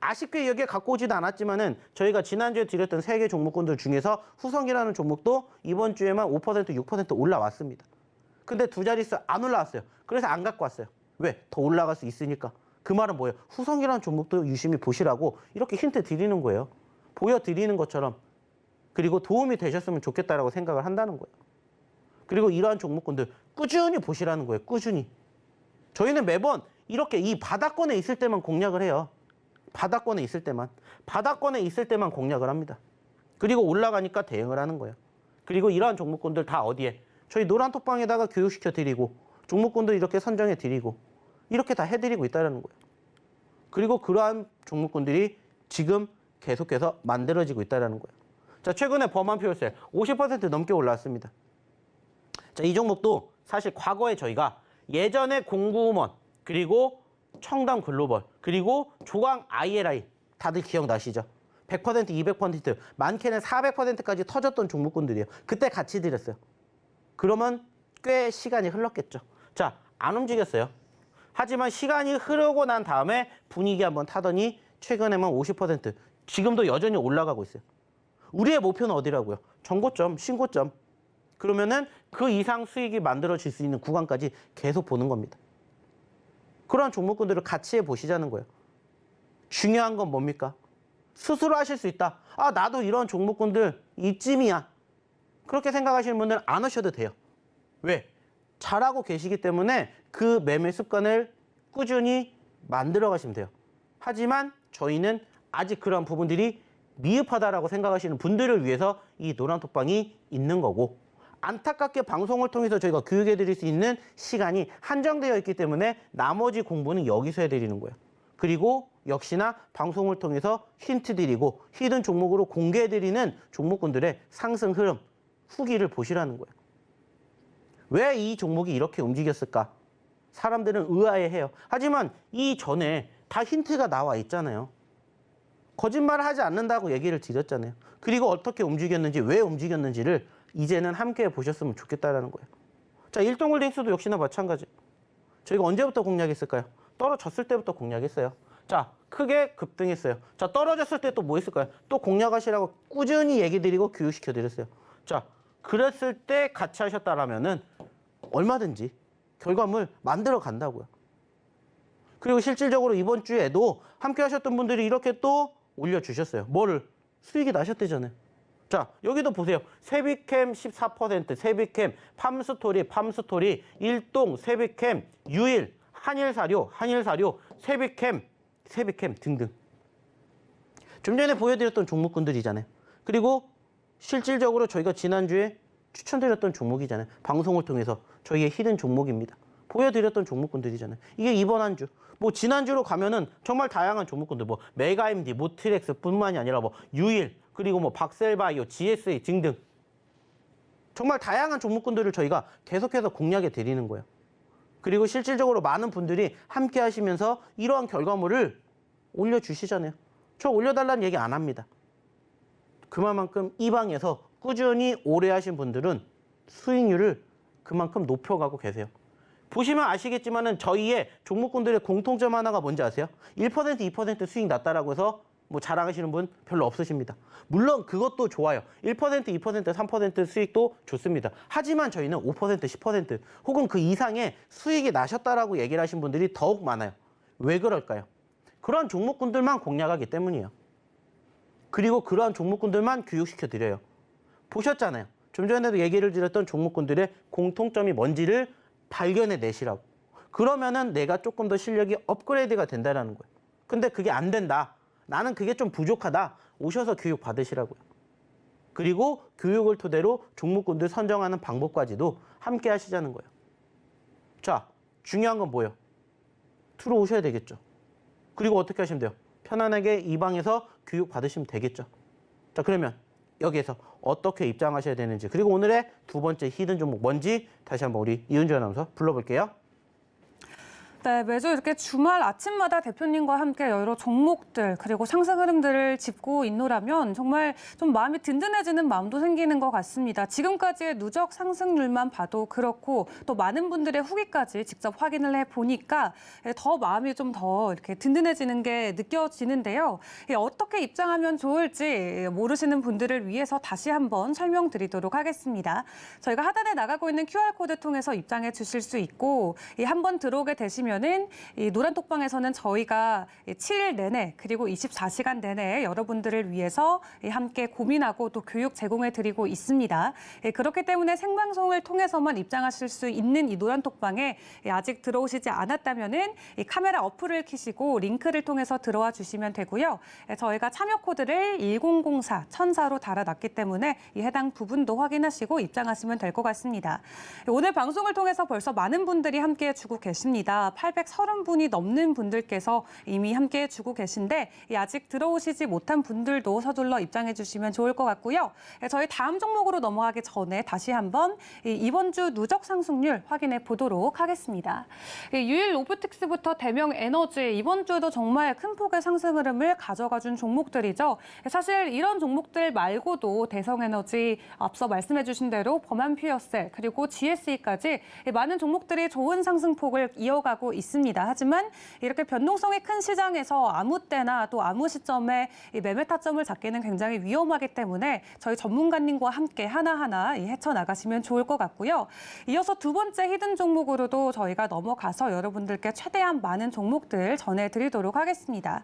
아쉽게 여기에 갖고 오지도 않았지만은 저희가 지난주에 드렸던 3개 종목군들 중에서 후성이라는 종목도 이번 주에만 5%, 6% 올라왔습니다. 근데 두 자릿수 안 올라왔어요. 그래서 안 갖고 왔어요. 왜? 더 올라갈 수 있으니까. 그 말은 뭐예요? 후성이라는 종목도 유심히 보시라고 이렇게 힌트 드리는 거예요. 보여드리는 것처럼. 그리고 도움이 되셨으면 좋겠다라고 생각을 한다는 거예요. 그리고 이러한 종목군들 꾸준히 보시라는 거예요. 꾸준히. 저희는 매번 이렇게 이 바닥권에 있을 때만 공략을 해요. 바닥권에 있을 때만. 바닥권에 있을 때만 공략을 합니다. 그리고 올라가니까 대응을 하는 거예요. 그리고 이러한 종목군들 다 어디에? 저희 노란톡방에다가 교육시켜 드리고 종목군들 이렇게 선정해 드리고 이렇게 다 해드리고 있다는 거예요. 그리고 그러한 종목군들이 지금 계속해서 만들어지고 있다는 거예요. 자, 최근에 범한표열셀 50% 넘게 올라왔습니다. 자, 이 종목도 사실 과거에 저희가 예전에 공구음원 그리고 청담 글로벌 그리고 조강 ILI 다들 기억나시죠? 100%, 200%, 많게는 400%까지 터졌던 종목군들이에요. 그때 같이 드렸어요. 그러면 꽤 시간이 흘렀겠죠. 자, 안 움직였어요. 하지만 시간이 흐르고 난 다음에 분위기 한번 타더니 최근에만 50%, 지금도 여전히 올라가고 있어요. 우리의 목표는 어디라고요? 정고점, 신고점. 그러면은 그 이상 수익이 만들어질 수 있는 구간까지 계속 보는 겁니다. 그런 종목군들을 같이 해보시자는 거예요. 중요한 건 뭡니까? 스스로 하실 수 있다. 아, 나도 이런 종목군들 이쯤이야. 그렇게 생각하시는 분들은 안 하셔도 돼요. 왜? 잘하고 계시기 때문에 그 매매 습관을 꾸준히 만들어 가시면 돼요. 하지만 저희는 아직 그런 부분들이 미흡하다라고 생각하시는 분들을 위해서 이 노란톡방이 있는 거고 안타깝게 방송을 통해서 저희가 교육해 드릴 수 있는 시간이 한정되어 있기 때문에 나머지 공부는 여기서 해드리는 거예요. 그리고 역시나 방송을 통해서 힌트 드리고 히든 종목으로 공개해 드리는 종목군들의 상승 흐름, 후기를 보시라는 거예요. 왜 이 종목이 이렇게 움직였을까? 사람들은 의아해해요. 하지만 이전에 다 힌트가 나와 있잖아요. 거짓말을 하지 않는다고 얘기를 드렸잖아요. 그리고 어떻게 움직였는지, 왜 움직였는지를 이제는 함께 보셨으면 좋겠다라는 거예요. 자, 일동홀딩스도 역시나 마찬가지. 저희가 언제부터 공략했을까요? 떨어졌을 때부터 공략했어요. 자, 크게 급등했어요. 자, 떨어졌을 때 또 뭐 했을까요? 또 공략하시라고 꾸준히 얘기 드리고 교육시켜 드렸어요. 자, 그랬을 때 같이 하셨다라면은 얼마든지 결과물 만들어 간다고요. 그리고 실질적으로 이번 주에도 함께 하셨던 분들이 이렇게 또 올려주셨어요. 뭐를? 수익이 나셨대잖아요. 자, 여기도 보세요. 세비캠 14%, 세비캠, 팜스토리, 일동, 세비캠, 유일, 한일사료, 세비캠 등등. 좀 전에 보여드렸던 종목군들이잖아요. 그리고 실질적으로 저희가 지난주에 추천드렸던 종목이잖아요. 방송을 통해서 저희의 히든 종목입니다. 보여드렸던 종목군들이잖아요. 이게 이번 한 주. 뭐 지난주로 가면은 정말 다양한 종목군들, 뭐 메가MD, 모트렉스뿐만이 아니라 뭐 유일, 그리고 뭐 박셀바이오, GSA 등등. 정말 다양한 종목군들을 저희가 계속해서 공략해 드리는 거예요. 그리고 실질적으로 많은 분들이 함께 하시면서 이러한 결과물을 올려주시잖아요. 저 올려달라는 얘기 안 합니다. 그만큼 이 방에서 꾸준히 오래 하신 분들은 수익률을 그만큼 높여가고 계세요. 보시면 아시겠지만은 저희의 종목군들의 공통점 하나가 뭔지 아세요? 1%, 2% 수익 났다라고 해서 뭐 자랑하시는 분 별로 없으십니다. 물론 그것도 좋아요. 1%, 2%, 3% 수익도 좋습니다. 하지만 저희는 5%, 10% 혹은 그 이상의 수익이 나셨다라고 얘기를 하신 분들이 더욱 많아요. 왜 그럴까요? 그런 종목군들만 공략하기 때문이에요. 그리고 그러한 종목군들만 교육시켜 드려요. 보셨잖아요. 좀 전에도 얘기를 드렸던 종목군들의 공통점이 뭔지를 발견해 내시라고. 그러면은 내가 조금 더 실력이 업그레이드가 된다는 거예요. 근데 그게 안 된다. 나는 그게 좀 부족하다. 오셔서 교육 받으시라고요. 그리고 교육을 토대로 종목군들 선정하는 방법까지도 함께 하시자는 거예요. 자, 중요한 건 뭐예요? 들어오셔야 되겠죠. 그리고 어떻게 하시면 돼요? 편안하게 이 방에서 교육 받으시면 되겠죠. 자, 그러면 여기에서 어떻게 입장하셔야 되는지, 그리고 오늘의 두 번째 히든 종목 뭔지 다시 한번 우리 이은주 아나운서 불러볼게요. 네, 매주 이렇게 주말 아침마다 대표님과 함께 여러 종목들 그리고 상승 흐름들을 짚고 있노라면 정말 좀 마음이 든든해지는 마음도 생기는 것 같습니다. 지금까지의 누적 상승률만 봐도 그렇고 또 많은 분들의 후기까지 직접 확인을 해보니까 더 마음이 좀 더 이렇게 든든해지는 게 느껴지는데요. 어떻게 입장하면 좋을지 모르시는 분들을 위해서 다시 한번 설명드리도록 하겠습니다. 저희가 하단에 나가고 있는 QR코드 통해서 입장해 주실 수 있고 한번 들어오게 되시면 이 노란톡방에서는 저희가 7일 내내 그리고 24시간 내내 여러분들을 위해서 함께 고민하고 또 교육 제공해 드리고 있습니다. 그렇기 때문에 생방송을 통해서만 입장하실 수 있는 이 노란톡방에 아직 들어오시지 않았다면은 이 카메라 어플을 켜시고 링크를 통해서 들어와 주시면 되고요. 저희가 참여 코드를 1004 1004로 달아놨기 때문에 이 해당 부분도 확인하시고 입장하시면 될 것 같습니다. 오늘 방송을 통해서 벌써 많은 분들이 함께해 주고 계십니다. 830분이 넘는 분들께서 이미 함께해 주고 계신데 아직 들어오시지 못한 분들도 서둘러 입장해 주시면 좋을 것 같고요. 저희 다음 종목으로 넘어가기 전에 다시 한번 이번 주 누적 상승률 확인해 보도록 하겠습니다. 유일 로보틱스부터 대명 에너지 이번 주도 정말 큰 폭의 상승 흐름을 가져가 준 종목들이죠. 사실 이런 종목들 말고도 대성에너지 앞서 말씀해 주신 대로 범한 퓨어셀 그리고 GSE까지 많은 종목들이 좋은 상승폭을 이어가고 있습니다. 하지만 이렇게 변동성이 큰 시장에서 아무 때나 또 아무 시점에 이 매매 타점을 잡기는 굉장히 위험하기 때문에 저희 전문가님과 함께 하나하나 헤쳐나가시면 좋을 것 같고요. 이어서 두 번째 히든 종목으로도 저희가 넘어가서 여러분들께 최대한 많은 종목들 전해드리도록 하겠습니다.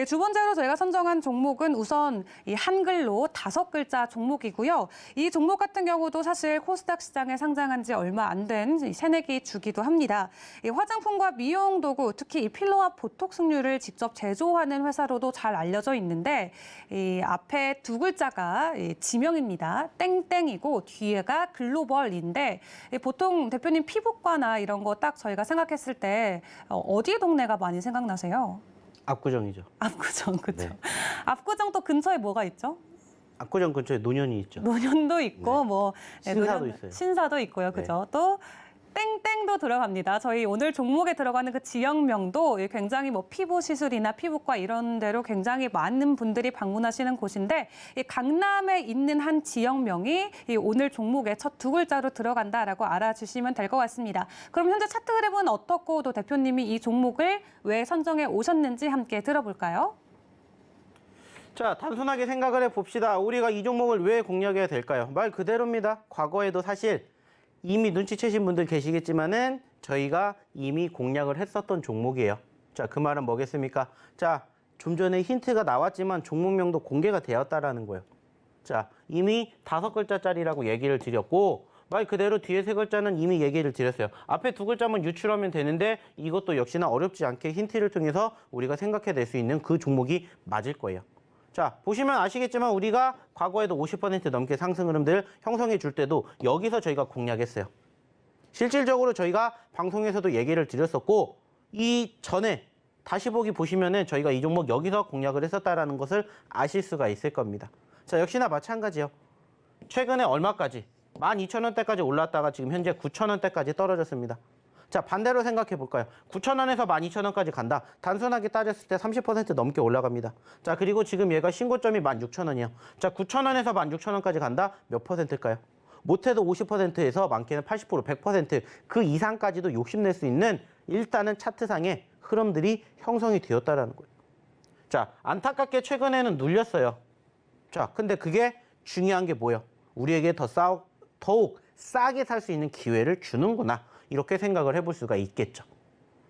두 번째로 저희가 선정한 종목은 우선 이 한글로 5글자 종목이고요. 이 종목 같은 경우도 사실 코스닥 시장에 상장한 지 얼마 안 된 새내기 주기도 합니다. 이 화장품과 미용 도구, 특히 이 필러와 보톡스류를 직접 제조하는 회사로도 잘 알려져 있는데 이 앞에 두 글자가 지명입니다. 땡땡이고 뒤에가 글로벌인데 보통 대표님 피부과나 이런 거 딱 저희가 생각했을 때 어디 동네가 많이 생각나세요? 압구정이죠. 압구정, 그렇죠. 네. 압구정 또 근처에 뭐가 있죠? 압구정 근처에 논현이 있죠. 논현도 있고 네. 뭐 신사도 있어요. 신사도 있고요, 그죠? 또 땡땡도 들어갑니다. 저희 오늘 종목에 들어가는 그 지역명도 굉장히 뭐 피부 시술이나 피부과 이런 데로 굉장히 많은 분들이 방문하시는 곳인데 이 강남에 있는 한 지역명이 이 오늘 종목의 첫 두 글자로 들어간다라고 알아주시면 될 것 같습니다. 그럼 현재 차트 흐름은 어떻고 또 대표님이 이 종목을 왜 선정해 오셨는지 함께 들어볼까요? 자, 단순하게 생각을 해봅시다. 우리가 이 종목을 왜 공략해야 될까요? 말 그대로입니다. 과거에도 사실 이미 눈치채신 분들 계시겠지만은 저희가 이미 공략을 했었던 종목이에요. 자, 그 말은 뭐겠습니까? 자, 좀 전에 힌트가 나왔지만 종목명도 공개가 되었다라는 거예요. 자, 이미 5글자짜리라고 얘기를 드렸고 말 그대로 뒤에 3글자는 이미 얘기를 드렸어요. 앞에 2글자만 유출하면 되는데 이것도 역시나 어렵지 않게 힌트를 통해서 우리가 생각해낼 수 있는 그 종목이 맞을 거예요. 자, 보시면 아시겠지만 우리가 과거에도 50% 넘게 상승 흐름들 형성해 줄 때도 여기서 저희가 공략했어요. 실질적으로 저희가 방송에서도 얘기를 드렸었고 이 전에 다시 보기 보시면은 저희가 이 종목 여기서 공략을 했었다라는 것을 아실 수가 있을 겁니다. 자, 역시나 마찬가지요. 최근에 얼마까지? 12,000원대까지 올랐다가 지금 현재 9,000원대까지 떨어졌습니다. 자, 반대로 생각해 볼까요? 9,000원에서 12,000원까지 간다. 단순하게 따졌을 때 30% 넘게 올라갑니다. 자, 그리고 지금 얘가 신고점이 16,000원이에요. 자, 9,000원에서 16,000원까지 간다. 몇 퍼센트일까요? 못해도 50%에서 많게는 80%, 100%그 이상까지도 욕심낼 수 있는 일단은 차트상의 흐름들이 형성이 되었다라는 거예요. 자, 안타깝게 최근에는 눌렸어요. 자, 근데 그게 중요한 게 뭐예요? 우리에게 더욱 싸게 살 수 있는 기회를 주는구나. 이렇게 생각을 해볼 수가 있겠죠.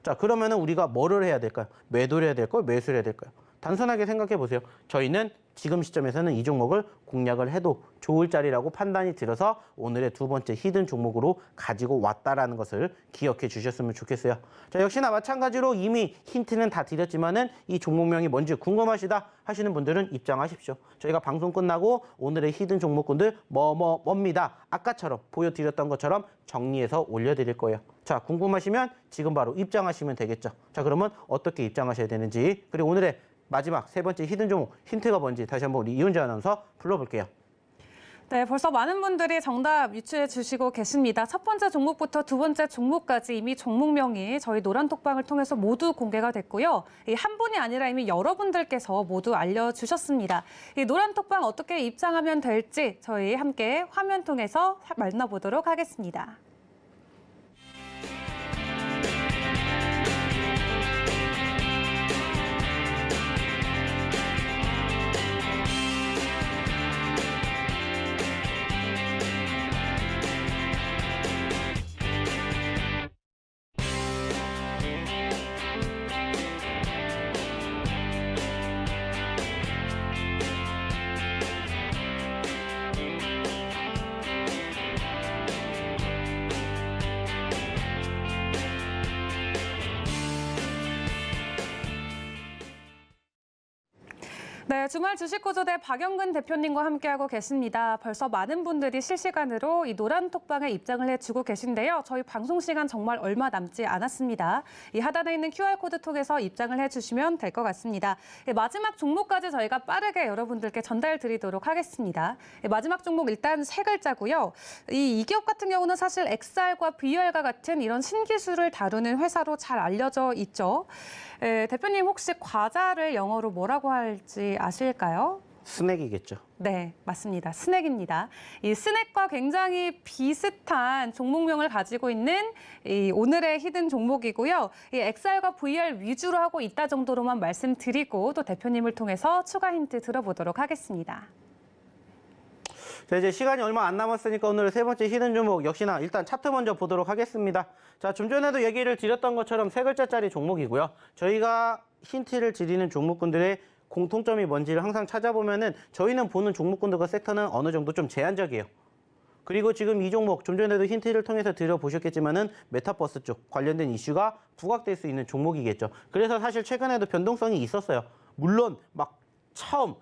자, 그러면은 우리가 뭐를 해야 될까요? 매도를 해야 될까요? 매수를 해야 될까요? 단순하게 생각해 보세요. 저희는 지금 시점에서는 이 종목을 공략을 해도 좋을 자리라고 판단이 들어서 오늘의 두 번째 히든 종목으로 가지고 왔다라는 것을 기억해 주셨으면 좋겠어요. 자, 역시나 마찬가지로 이미 힌트는 다 드렸지만은 이 종목명이 뭔지 궁금하시다 하시는 분들은 입장하십시오. 저희가 방송 끝나고 오늘의 히든 종목군들 뭐입니다. 아까처럼 보여드렸던 것처럼 정리해서 올려드릴 거예요. 자, 궁금하시면 지금 바로 입장하시면 되겠죠. 자, 그러면 어떻게 입장하셔야 되는지 그리고 오늘의 마지막 세 번째 히든 종목 힌트가 뭔지 다시 한번 우리 이윤주 아나운서 불러볼게요. 네, 벌써 많은 분들이 정답 유추해 주시고 계십니다. 첫 번째 종목부터 두 번째 종목까지 이미 종목명이 저희 노란톡방을 통해서 모두 공개가 됐고요. 이 한 분이 아니라 이미 여러분들께서 모두 알려주셨습니다. 이 노란톡방 어떻게 입장하면 될지 저희 함께 화면 통해서 만나보도록 하겠습니다. 네, 주말 주식구조대 박영근 대표님과 함께하고 계십니다. 벌써 많은 분들이 실시간으로 이 노란톡방에 입장을 해주고 계신데요. 저희 방송 시간 정말 얼마 남지 않았습니다. 이 하단에 있는 QR코드 통해서 입장을 해주시면 될 것 같습니다. 마지막 종목까지 저희가 빠르게 여러분들께 전달드리도록 하겠습니다. 마지막 종목 일단 세 글자고요. 이 기업 같은 경우는 사실 XR과 VR과 같은 이런 신기술을 다루는 회사로 잘 알려져 있죠. 대표님 혹시 과자를 영어로 뭐라고 할지 아실까요? 스낵이겠죠. 네, 맞습니다. 스낵입니다. 이 스낵과 굉장히 비슷한 종목명을 가지고 있는 이 오늘의 히든 종목이고요. 이 XR과 VR 위주로 하고 있다 정도로만 말씀드리고 또 대표님을 통해서 추가 힌트 들어보도록 하겠습니다. 자, 이제 시간이 얼마 안 남았으니까 오늘 세 번째 히든 종목 역시나 일단 차트 먼저 보도록 하겠습니다. 자, 좀 전에도 얘기를 드렸던 것처럼 세 글자짜리 종목이고요. 저희가 힌트를 드리는 종목군들의 공통점이 뭔지를 항상 찾아보면은 저희는 보는 종목군들과 섹터는 어느 정도 좀 제한적이에요. 그리고 지금 이 종목 좀 전에도 힌트를 통해서 드려보셨겠지만은 메타버스 쪽 관련된 이슈가 부각될 수 있는 종목이겠죠. 그래서 사실 최근에도 변동성이 있었어요. 물론 막 처음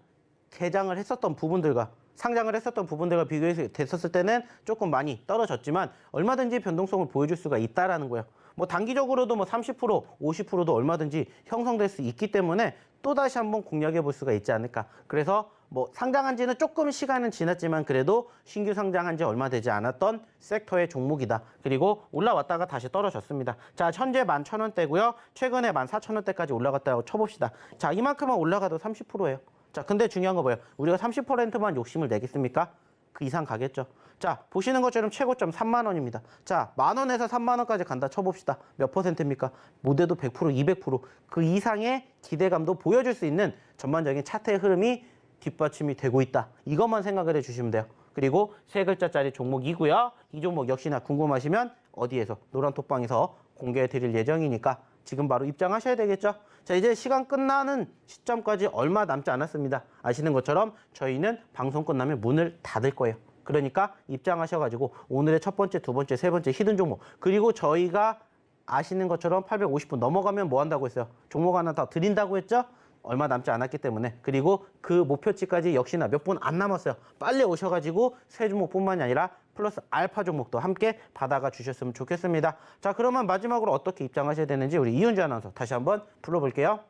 개장을 했었던 부분들과 상장을 했었던 부분들과 비교해서 됐었을 때는 조금 많이 떨어졌지만 얼마든지 변동성을 보여줄 수가 있다라는 거예요. 뭐 단기적으로도 뭐 30%, 50%도 얼마든지 형성될 수 있기 때문에 또 다시 한번 공략해 볼 수가 있지 않을까. 그래서 뭐 상장한 지는 조금 시간은 지났지만 그래도 신규 상장한 지 얼마 되지 않았던 섹터의 종목이다. 그리고 올라왔다가 다시 떨어졌습니다. 자, 현재 11,000원대고요. 최근에 14,000원대까지 올라갔다고 쳐봅시다. 자, 이만큼만 올라가도 30%예요. 자, 근데 중요한 거 뭐예요? 우리가 30%만 욕심을 내겠습니까? 그 이상 가겠죠. 자, 보시는 것처럼 최고점 3만 원입니다. 자, 10,000원에서 3만 원까지 간다 쳐봅시다. 몇 퍼센트입니까? 못해도 100%, 200%. 그 이상의 기대감도 보여줄 수 있는 전반적인 차트의 흐름이 뒷받침이 되고 있다. 이것만 생각을 해주시면 돼요. 그리고 세 글자짜리 종목이고요. 이 종목 역시나 궁금하시면 어디에서 노란톡방에서 공개해 드릴 예정이니까 지금 바로 입장하셔야 되겠죠. 자, 이제 시간 끝나는 시점까지 얼마 남지 않았습니다. 아시는 것처럼 저희는 방송 끝나면 문을 닫을 거예요. 그러니까 입장하셔가지고 오늘의 첫 번째, 두 번째, 세 번째 히든 종목 그리고 저희가 아시는 것처럼 850분 넘어가면 뭐 한다고 했어요? 종목 하나 더 드린다고 했죠? 얼마 남지 않았기 때문에. 그리고 그 목표치까지 역시나 몇 분 안 남았어요. 빨리 오셔가지고 세 종목뿐만이 아니라 플러스 알파 종목도 함께 받아가 주셨으면 좋겠습니다. 자, 그러면 마지막으로 어떻게 입장하셔야 되는지 우리 이윤주 아나운서 다시 한번 불러볼게요.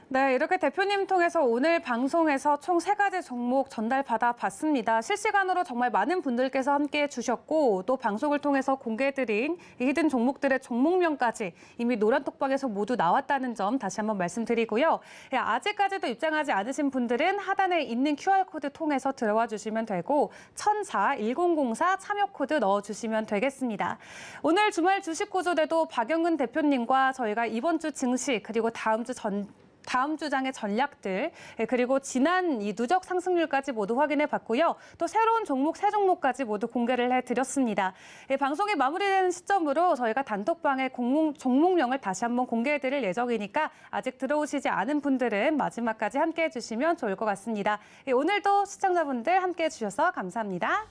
네, 이렇게 대표님 통해서 오늘 방송에서 총 3가지 종목 전달받아 봤습니다. 실시간으로 정말 많은 분들께서 함께해 주셨고 또 방송을 통해서 공개해드린 이 히든 종목들의 종목명까지 이미 노란톡방에서 모두 나왔다는 점 다시 한번 말씀드리고요. 아직까지도 입장하지 않으신 분들은 하단에 있는 QR코드 통해서 들어와 주시면 되고 1004-1004 참여코드 넣어주시면 되겠습니다. 오늘 주말 주식구조대도 박영근 대표님과 저희가 이번 주 증시 그리고 다음 주 장의 전략들 그리고 지난 이 누적 상승률까지 모두 확인해 봤고요. 또 새로운 종목 세 종목까지 모두 공개를 해드렸습니다. 방송이 마무리되는 시점으로 저희가 단톡방에 종목명을 다시 한번 공개해드릴 예정이니까 아직 들어오시지 않은 분들은 마지막까지 함께해 주시면 좋을 것 같습니다. 오늘도 시청자분들 함께해 주셔서 감사합니다.